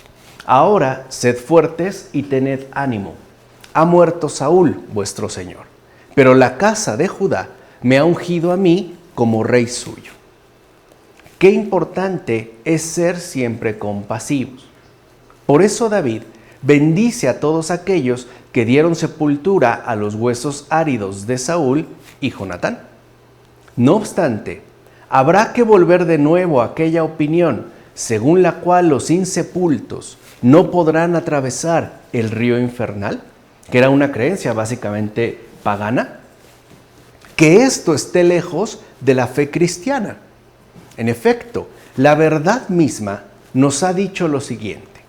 [SPEAKER 1] Ahora sed fuertes y tened ánimo. Ha muerto Saúl, vuestro señor, pero la casa de Judá me ha ungido a mí como rey suyo. Qué importante es ser siempre compasivos. Por eso David bendice a todos aquellos que dieron sepultura a los huesos áridos de Saúl y Jonatán. No obstante, habrá que volver de nuevo a aquella opinión según la cual los insepultos no podrán atravesar el río infernal, que era una creencia básicamente pagana. Que esto esté lejos de la fe cristiana. En efecto, la verdad misma nos ha dicho lo siguiente: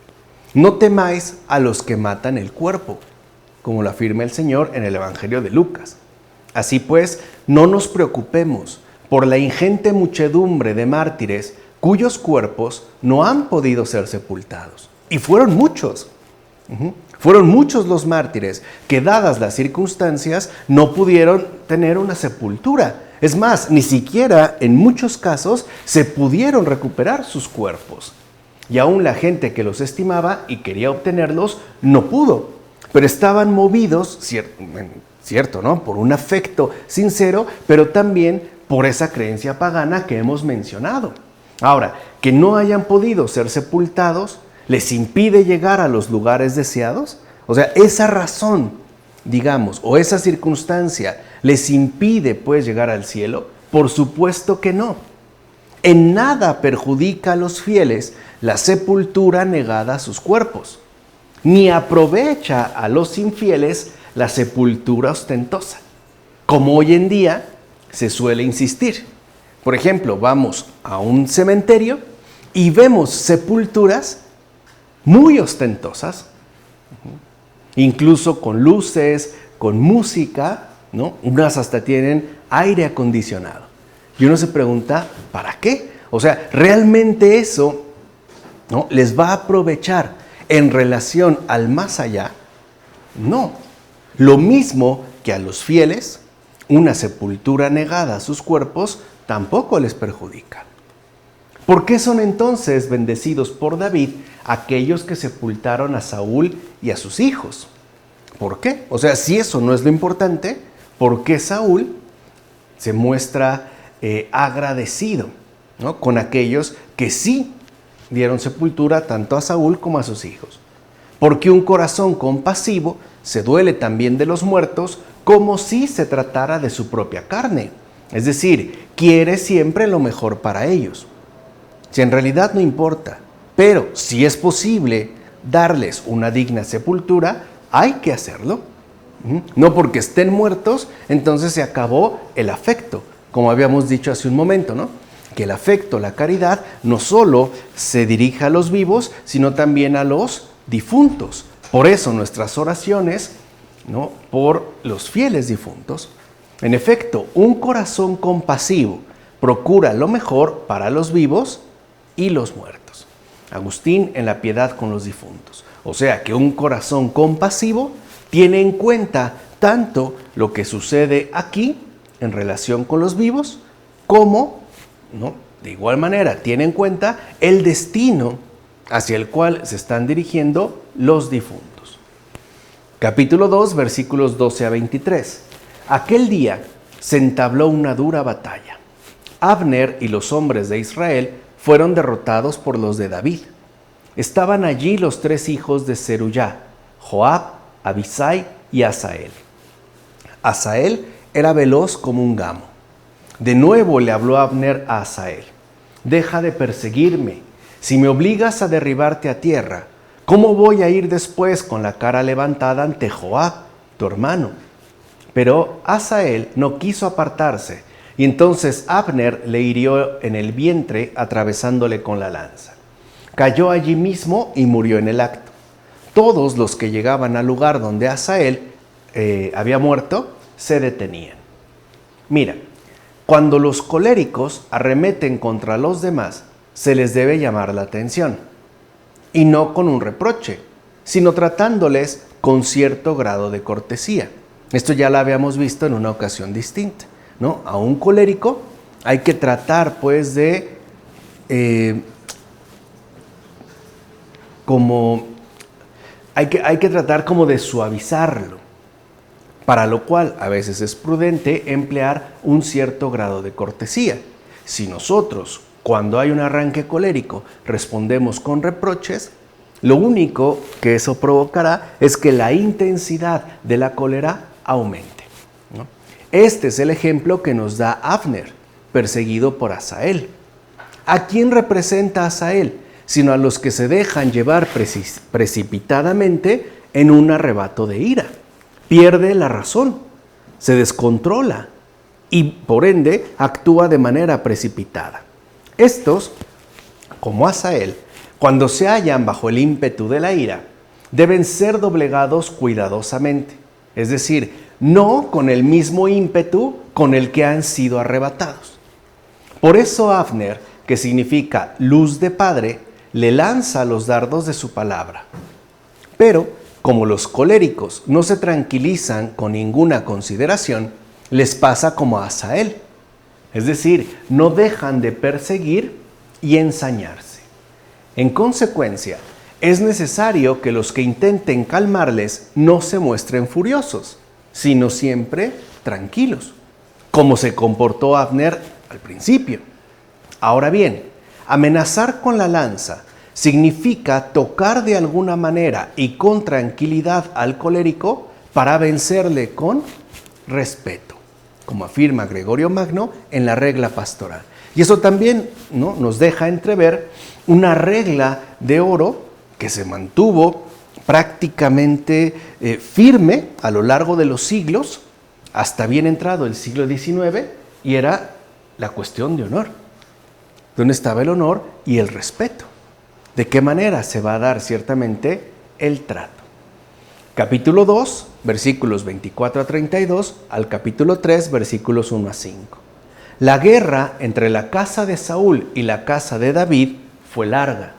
[SPEAKER 1] no temáis a los que matan el cuerpo, como lo afirma el Señor en el Evangelio de Lucas. Así pues, no nos preocupemos por la ingente muchedumbre de mártires cuyos cuerpos no han podido ser sepultados. Y fueron muchos. Fueron muchos los mártires que, dadas las circunstancias, no pudieron tener una sepultura. Es más, ni siquiera en muchos casos se pudieron recuperar sus cuerpos. Y aún la gente que los estimaba y quería obtenerlos no pudo. Pero estaban movidos, cierto, ¿no?, por un afecto sincero, pero también por esa creencia pagana que hemos mencionado. Ahora, que no hayan podido ser sepultados, ¿les impide llegar a los lugares deseados? O sea, esa razón, digamos, o esa circunstancia, ¿les impide pues llegar al cielo? Por supuesto que no. En nada perjudica a los fieles la sepultura negada a sus cuerpos, ni aprovecha a los infieles la sepultura ostentosa, como hoy en día se suele insistir. Por ejemplo, vamos a un cementerio y vemos sepulturas muy ostentosas, incluso con luces, con música, ¿no? Unas hasta tienen aire acondicionado. Y uno se pregunta, ¿para qué? O sea, ¿realmente eso, ¿no?, les va a aprovechar en relación al más allá? No. Lo mismo que a los fieles, una sepultura negada a sus cuerpos tampoco les perjudica. ¿Por qué son entonces bendecidos por David aquellos que sepultaron a Saúl y a sus hijos? ¿Por qué? O sea, si eso no es lo importante, ¿por qué Saúl se muestra agradecido, ¿no?, con aquellos que sí dieron sepultura tanto a Saúl como a sus hijos? Porque un corazón compasivo se duele también de los muertos como si se tratara de su propia carne. Es decir, quiere siempre lo mejor para ellos. Si en realidad no importa, pero si es posible darles una digna sepultura, hay que hacerlo. No porque estén muertos, entonces se acabó el afecto, como habíamos dicho hace un momento, ¿no? Que el afecto, la caridad, no solo se dirige a los vivos, sino también a los difuntos. Por eso nuestras oraciones, ¿no?, por los fieles difuntos. En efecto, un corazón compasivo procura lo mejor para los vivos y los muertos. Agustín en La Piedad con los difuntos. O sea que un corazón compasivo tiene en cuenta tanto lo que sucede aquí en relación con los vivos, como, ¿no?, de igual manera tiene en cuenta el destino hacia el cual se están dirigiendo los difuntos. Capítulo 2, versículos 12 a 23. Aquel día se entabló una dura batalla. Abner y los hombres de Israel fueron derrotados por los de David. Estaban allí los 3 hijos de Zeruyá, Joab, Abisai y Asael. Asael era veloz como un gamo. De nuevo le habló Abner a Asael: deja de perseguirme. Si me obligas a derribarte a tierra, ¿cómo voy a ir después con la cara levantada ante Joab, tu hermano? Pero Asael no quiso apartarse, y entonces Abner le hirió en el vientre atravesándole con la lanza. Cayó allí mismo y murió en el acto. Todos los que llegaban al lugar donde Asael había muerto se detenían. Mira, cuando los coléricos arremeten contra los demás, se les debe llamar la atención, y no con un reproche, sino tratándoles con cierto grado de cortesía. Esto ya lo habíamos visto en una ocasión distinta, ¿no? A un colérico hay que tratar, pues, de como hay que tratar como de suavizarlo, para lo cual a veces es prudente emplear un cierto grado de cortesía. Si nosotros, cuando hay un arranque colérico, respondemos con reproches, lo único que eso provocará es que la intensidad de la cólera aumente, ¿no? Este es el ejemplo que nos da Abner, perseguido por Asael. ¿A quién representa Asael? Sino a los que se dejan llevar precipitadamente en un arrebato de ira. Pierde la razón, se descontrola y por ende actúa de manera precipitada. Estos, como Asael, cuando se hallan bajo el ímpetu de la ira, deben ser doblegados cuidadosamente, es decir, no con el mismo ímpetu con el que han sido arrebatados. Por eso Abner, que significa luz de padre, le lanza los dardos de su palabra. Pero, como los coléricos no se tranquilizan con ninguna consideración, les pasa como a Asael. Es decir, no dejan de perseguir y ensañarse. En consecuencia, es necesario que los que intenten calmarles no se muestren furiosos, sino siempre tranquilos, como se comportó Abner al principio. Ahora bien, amenazar con la lanza significa tocar de alguna manera y con tranquilidad al colérico para vencerle con respeto, como afirma Gregorio Magno en la regla pastoral. Y eso también, ¿no?, nos deja entrever una regla de oro que se mantuvo prácticamente firme a lo largo de los siglos, hasta bien entrado el siglo XIX, y era la cuestión de honor. ¿Dónde estaba el honor y el respeto? ¿De qué manera se va a dar ciertamente el trato? Capítulo 2, versículos 24 a 32, al capítulo 3, versículos 1 a 5. La guerra entre la casa de Saúl y la casa de David fue larga,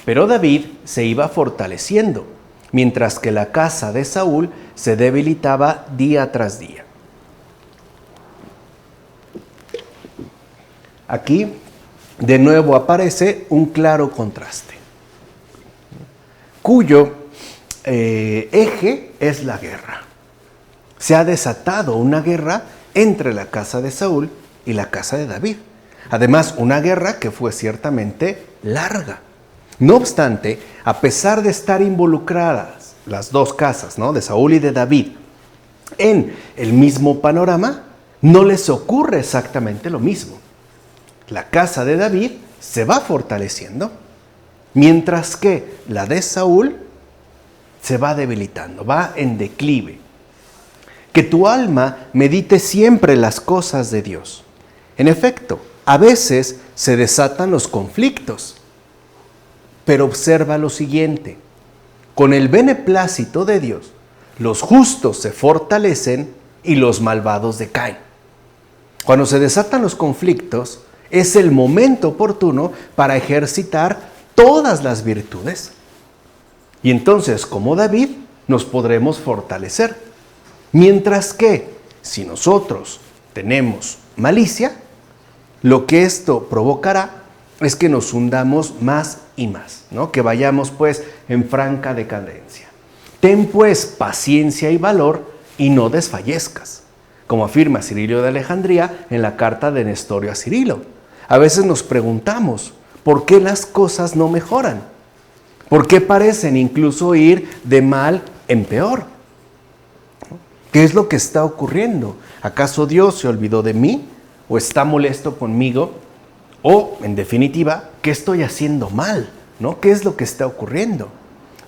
[SPEAKER 1] pero David se iba fortaleciendo, mientras que la casa de Saúl se debilitaba día tras día. Aquí, de nuevo aparece un claro contraste, cuyo eje es la guerra. Se ha desatado una guerra entre la casa de Saúl y la casa de David. Además, una guerra que fue ciertamente larga. No obstante, a pesar de estar involucradas las dos casas, ¿no?, de Saúl y de David, en el mismo panorama, no les ocurre exactamente lo mismo. La casa de David se va fortaleciendo, mientras que la de Saúl se va debilitando, va en declive. Que tu alma medite siempre las cosas de Dios. En efecto, a veces se desatan los conflictos, pero observa lo siguiente: con el beneplácito de Dios, los justos se fortalecen y los malvados decaen. Cuando se desatan los conflictos, es el momento oportuno para ejercitar todas las virtudes. Y entonces, como David, nos podremos fortalecer. Mientras que, si nosotros tenemos malicia, lo que esto provocará es que nos hundamos más y más, ¿no?, que vayamos pues en franca decadencia. Ten pues paciencia y valor y no desfallezcas, como afirma Cirilio de Alejandría en la carta de Nestorio a Cirilo. A veces nos preguntamos, ¿por qué las cosas no mejoran? ¿Por qué parecen incluso ir de mal en peor? ¿Qué es lo que está ocurriendo? ¿Acaso Dios se olvidó de mí? ¿O está molesto conmigo? O, en definitiva, ¿qué estoy haciendo mal? ¿No? ¿Qué es lo que está ocurriendo?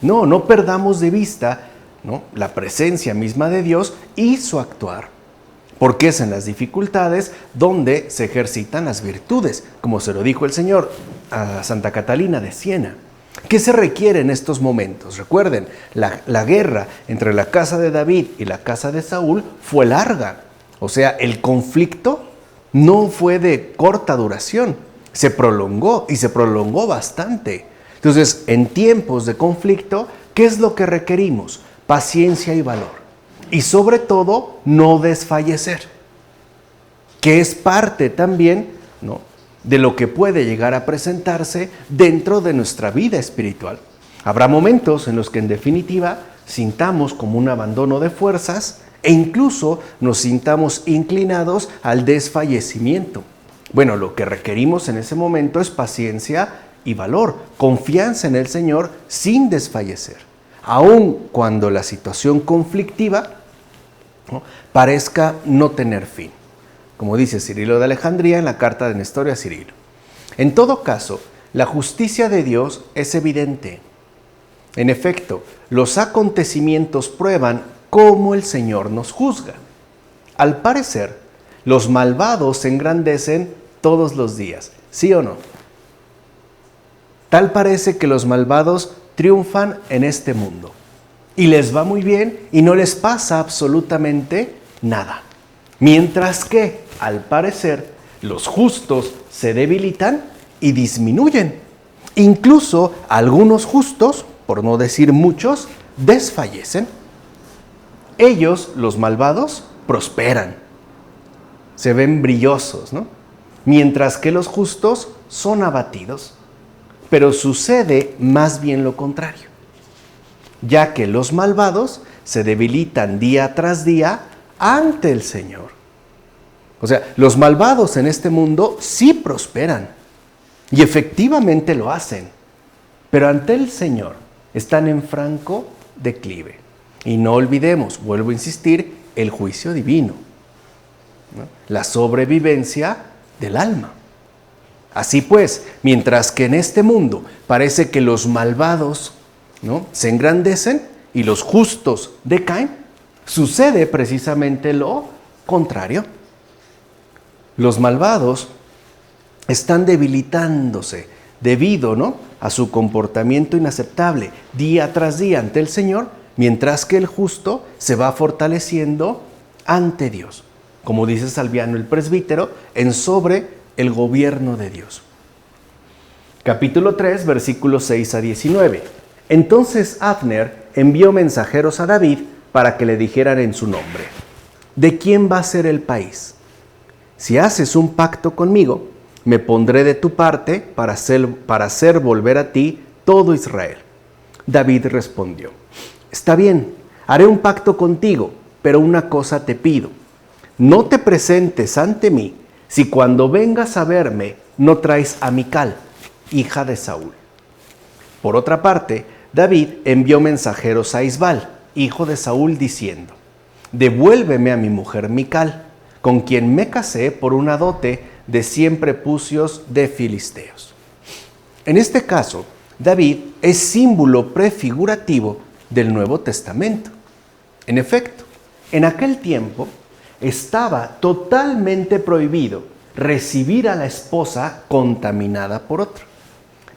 [SPEAKER 1] No perdamos de vista, ¿no?, la presencia misma de Dios y su actuar. Porque es en las dificultades donde se ejercitan las virtudes, como se lo dijo el Señor a Santa Catalina de Siena. ¿Qué se requiere en estos momentos? Recuerden, la guerra entre la casa de David y la casa de Saúl fue larga. O sea, el conflicto no fue de corta duración, se prolongó y se prolongó bastante. Entonces, en tiempos de conflicto, ¿qué es lo que requerimos? Paciencia y valor. Y sobre todo, no desfallecer, que es parte también, ¿no?, de lo que puede llegar a presentarse dentro de nuestra vida espiritual. Habrá momentos en los que en definitiva sintamos como un abandono de fuerzas e incluso nos sintamos inclinados al desfallecimiento. Bueno, lo que requerimos en ese momento es paciencia y valor, confianza en el Señor sin desfallecer, aun cuando la situación conflictiva, ¿no?, parezca no tener fin, como dice Cirilo de Alejandría en la carta de Nestor a Cirilo. En todo caso, la justicia de Dios es evidente. En efecto, los acontecimientos prueban cómo el Señor nos juzga. Al parecer, los malvados se engrandecen todos los días, ¿sí o no? Tal parece que los malvados triunfan en este mundo y les va muy bien y no les pasa absolutamente nada. Mientras que, al parecer, los justos se debilitan y disminuyen. Incluso algunos justos, por no decir muchos, desfallecen. Ellos, los malvados, prosperan. Se ven brillosos, ¿no? Mientras que los justos son abatidos. Pero sucede más bien lo contrario, ya que los malvados se debilitan día tras día ante el Señor. O sea, los malvados en este mundo sí prosperan y efectivamente lo hacen, pero ante el Señor están en franco declive. Y no olvidemos, vuelvo a insistir, el juicio divino, ¿no?, la sobrevivencia del alma. Así pues, mientras que en este mundo parece que los malvados, ¿no?, se engrandecen y los justos decaen, sucede precisamente lo contrario. Los malvados están debilitándose debido, ¿no?, a su comportamiento inaceptable día tras día ante el Señor, mientras que el justo se va fortaleciendo ante Dios, como dice Salviano el presbítero, en sobre el gobierno de Dios. Capítulo 3, versículos 6 a 19. Entonces Abner envió mensajeros a David para que le dijeran en su nombre: ¿de quién va a ser el país? Si haces un pacto conmigo, me pondré de tu parte para hacer volver a ti todo Israel. David respondió: está bien, haré un pacto contigo, pero una cosa te pido: no te presentes ante mí si cuando vengas a verme no traes a Mical, hija de Saúl. Por otra parte, David envió mensajeros a Isbal, hijo de Saúl, diciendo: devuélveme a mi mujer Mical, con quien me casé por una dote de 100 prepucios de filisteos. En este caso, David es símbolo prefigurativo del Nuevo Testamento. En efecto, en aquel tiempo estaba totalmente prohibido recibir a la esposa contaminada por otro.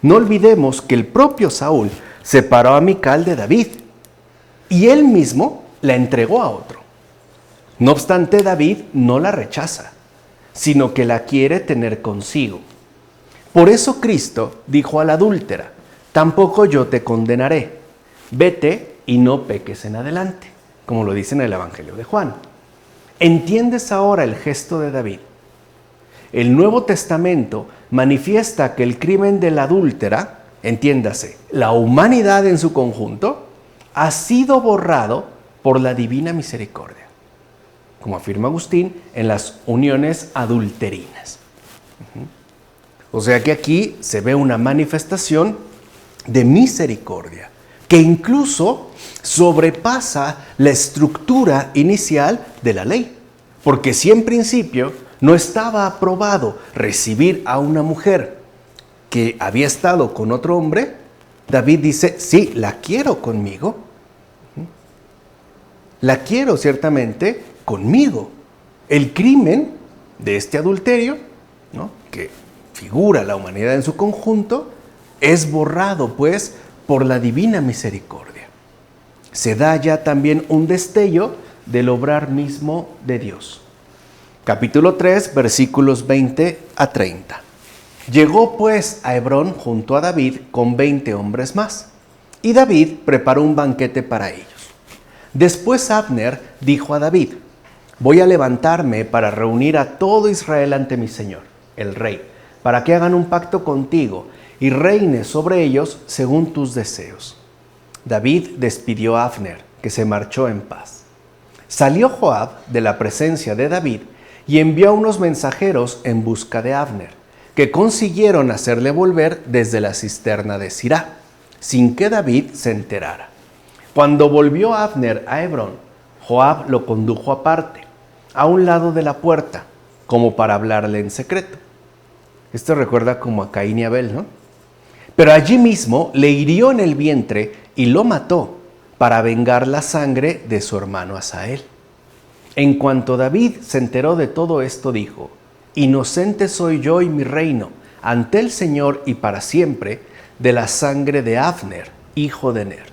[SPEAKER 1] No olvidemos que el propio Saúl separó a Mical de David y él mismo la entregó a otro. No obstante, David no la rechaza, sino que la quiere tener consigo. Por eso Cristo dijo a la adúltera: tampoco yo te condenaré, vete y no peques en adelante, como lo dice en el Evangelio de Juan. ¿Entiendes ahora el gesto de David? El Nuevo Testamento manifiesta que el crimen de la adúltera, entiéndase, la humanidad en su conjunto, ha sido borrado por la divina misericordia, como afirma Agustín en las uniones adulterinas. O sea que aquí se ve una manifestación de misericordia que incluso sobrepasa la estructura inicial de la ley. Porque si en principio no estaba aprobado recibir a una mujer que había estado con otro hombre, David dice: sí, la quiero conmigo. La quiero ciertamente conmigo. El crimen de este adulterio, ¿no?, que figura la humanidad en su conjunto, es borrado pues por la divina misericordia. Se da ya también un destello del obrar mismo de Dios. Capítulo 3, versículos 20 a 30. Llegó pues a Hebrón junto a David con 20 hombres más, y David preparó un banquete para ellos. Después Abner dijo a David: voy a levantarme para reunir a todo Israel ante mi señor, el rey, para que hagan un pacto contigo y reine sobre ellos según tus deseos. David despidió a Abner, que se marchó en paz. Salió Joab de la presencia de David y envió a unos mensajeros en busca de Abner, que consiguieron hacerle volver desde la cisterna de Sirá, sin que David se enterara. Cuando volvió Abner a Hebrón, Joab lo condujo aparte, a un lado de la puerta, como para hablarle en secreto. Esto recuerda como a Caín y Abel, ¿no? Pero allí mismo le hirió en el vientre y lo mató para vengar la sangre de su hermano Asael. En cuanto David se enteró de todo esto, dijo: inocente soy yo y mi reino ante el Señor y para siempre de la sangre de Abner, hijo de Ner.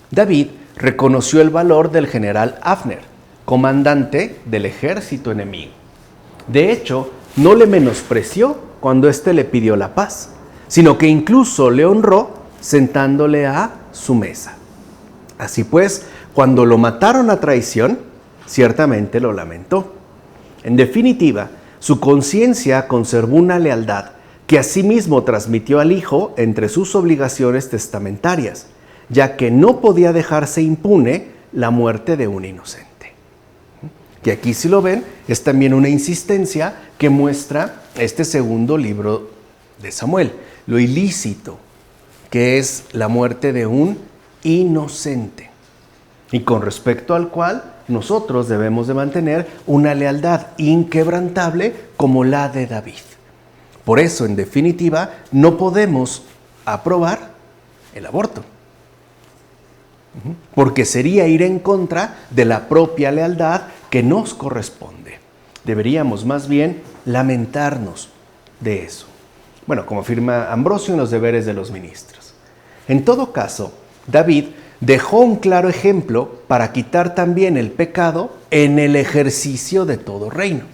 [SPEAKER 1] David reconoció el valor del general Abner, comandante del ejército enemigo. De hecho, no le menospreció cuando éste le pidió la paz, sino que incluso le honró sentándole a su mesa. Así pues, cuando lo mataron a traición, ciertamente lo lamentó. En definitiva, su conciencia conservó una lealtad que asimismo transmitió al hijo entre sus obligaciones testamentarias, ya que no podía dejarse impune la muerte de un inocente. Y aquí, si lo ven, es también una insistencia que muestra este segundo libro de Samuel, lo ilícito, que es la muerte de un inocente, y con respecto al cual nosotros debemos de mantener una lealtad inquebrantable como la de David. Por eso, en definitiva, no podemos aprobar el aborto, porque sería ir en contra de la propia lealtad que nos corresponde. Deberíamos más bien lamentarnos de eso. Bueno, como afirma Ambrosio en los deberes de los ministros. En todo caso, David dejó un claro ejemplo para quitar también el pecado en el ejercicio de todo reino.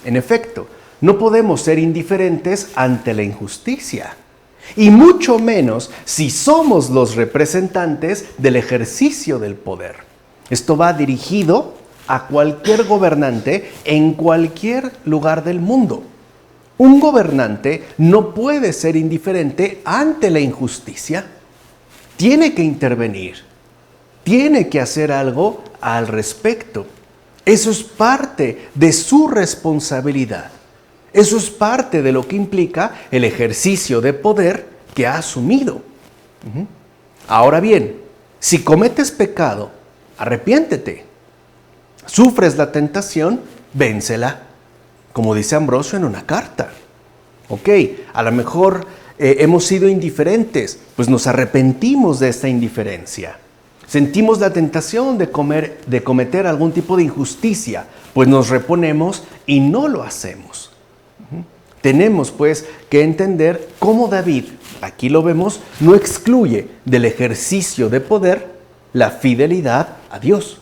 [SPEAKER 1] En efecto, no podemos ser indiferentes ante la injusticia, y mucho menos si somos los representantes del ejercicio del poder. Esto va dirigido a cualquier gobernante en cualquier lugar del mundo. Un gobernante no puede ser indiferente ante la injusticia. Tiene que intervenir, tiene que hacer algo al respecto. Eso es parte de su responsabilidad. Eso es parte de lo que implica el ejercicio de poder que ha asumido. Ahora bien, si cometes pecado, arrepiéntete. Sufres la tentación, vénsela, como dice Ambrosio en una carta. Ok, a lo mejor hemos sido indiferentes, pues nos arrepentimos de esta indiferencia. Sentimos la tentación de cometer algún tipo de injusticia, pues nos reponemos y no lo hacemos. Tenemos pues que entender cómo David, aquí lo vemos, no excluye del ejercicio de poder la fidelidad a Dios.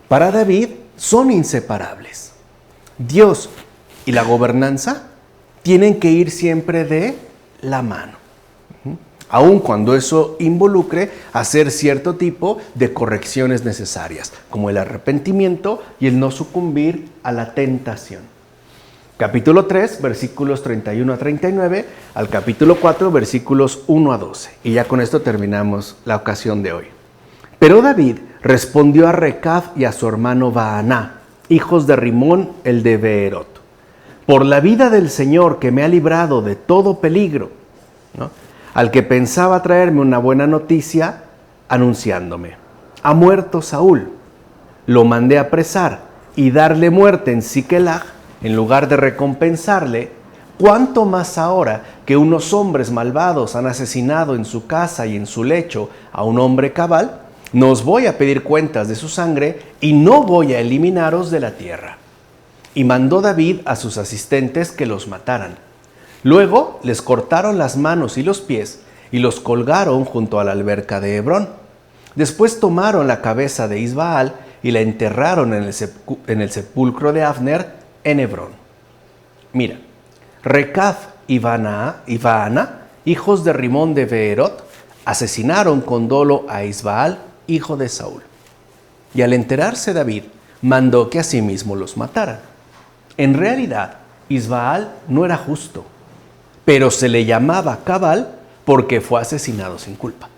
[SPEAKER 1] Para David son inseparables. Dios y la gobernanza tienen que ir siempre de la mano, aun cuando eso involucre hacer cierto tipo de correcciones necesarias, como el arrepentimiento y el no sucumbir a la tentación. Capítulo 3, versículos 31 a 39, al capítulo 4, versículos 1 a 12. Y ya con esto terminamos la ocasión de hoy. Pero David respondió a Recab y a su hermano Baaná, hijos de Rimón el de Beerot: por la vida del Señor que me ha librado de todo peligro, ¿no?, al que pensaba traerme una buena noticia, anunciándome: ha muerto Saúl. Lo mandé apresar y darle muerte en Siquelag, en lugar de recompensarle. ¿Cuánto más ahora que unos hombres malvados han asesinado en su casa y en su lecho a un hombre cabal? No os voy a pedir cuentas de su sangre y no voy a eliminaros de la tierra. Y mandó David a sus asistentes que los mataran. Luego les cortaron las manos y los pies y los colgaron junto a la alberca de Hebrón. Después tomaron la cabeza de Isbaal y la enterraron en el sepulcro de Abner en Hebrón. Mira, Recab y Baana, hijos de Rimón de Beerot, asesinaron con dolo a Isbaal, hijo de Saúl. Y al enterarse David, mandó que asimismo los mataran. En realidad, Isbaal no era justo, pero se le llamaba cabal porque fue asesinado sin culpa,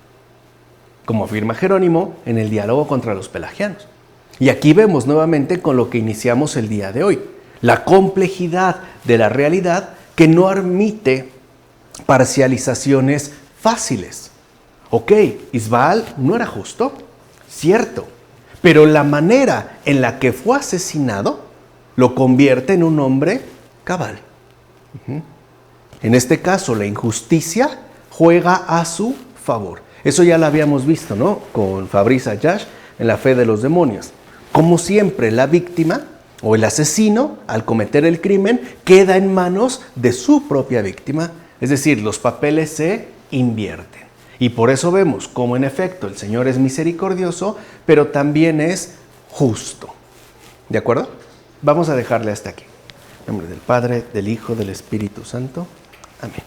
[SPEAKER 1] como afirma Jerónimo en el diálogo contra los pelagianos. Y aquí vemos nuevamente con lo que iniciamos el día de hoy, la complejidad de la realidad que no admite parcializaciones fáciles. Ok, Isbaal no era justo, cierto, pero la manera en la que fue asesinado lo convierte en un hombre cabal. En este caso, la injusticia juega a su favor. Eso ya lo habíamos visto, ¿no? Con Fabrice Ayash en La fe de los demonios. Como siempre, la víctima o el asesino, al cometer el crimen, queda en manos de su propia víctima. Es decir, los papeles se invierten. Y por eso vemos cómo en efecto el Señor es misericordioso, pero también es justo. ¿De acuerdo? Vamos a dejarle hasta aquí. En nombre del Padre, del Hijo, del Espíritu Santo. Amén.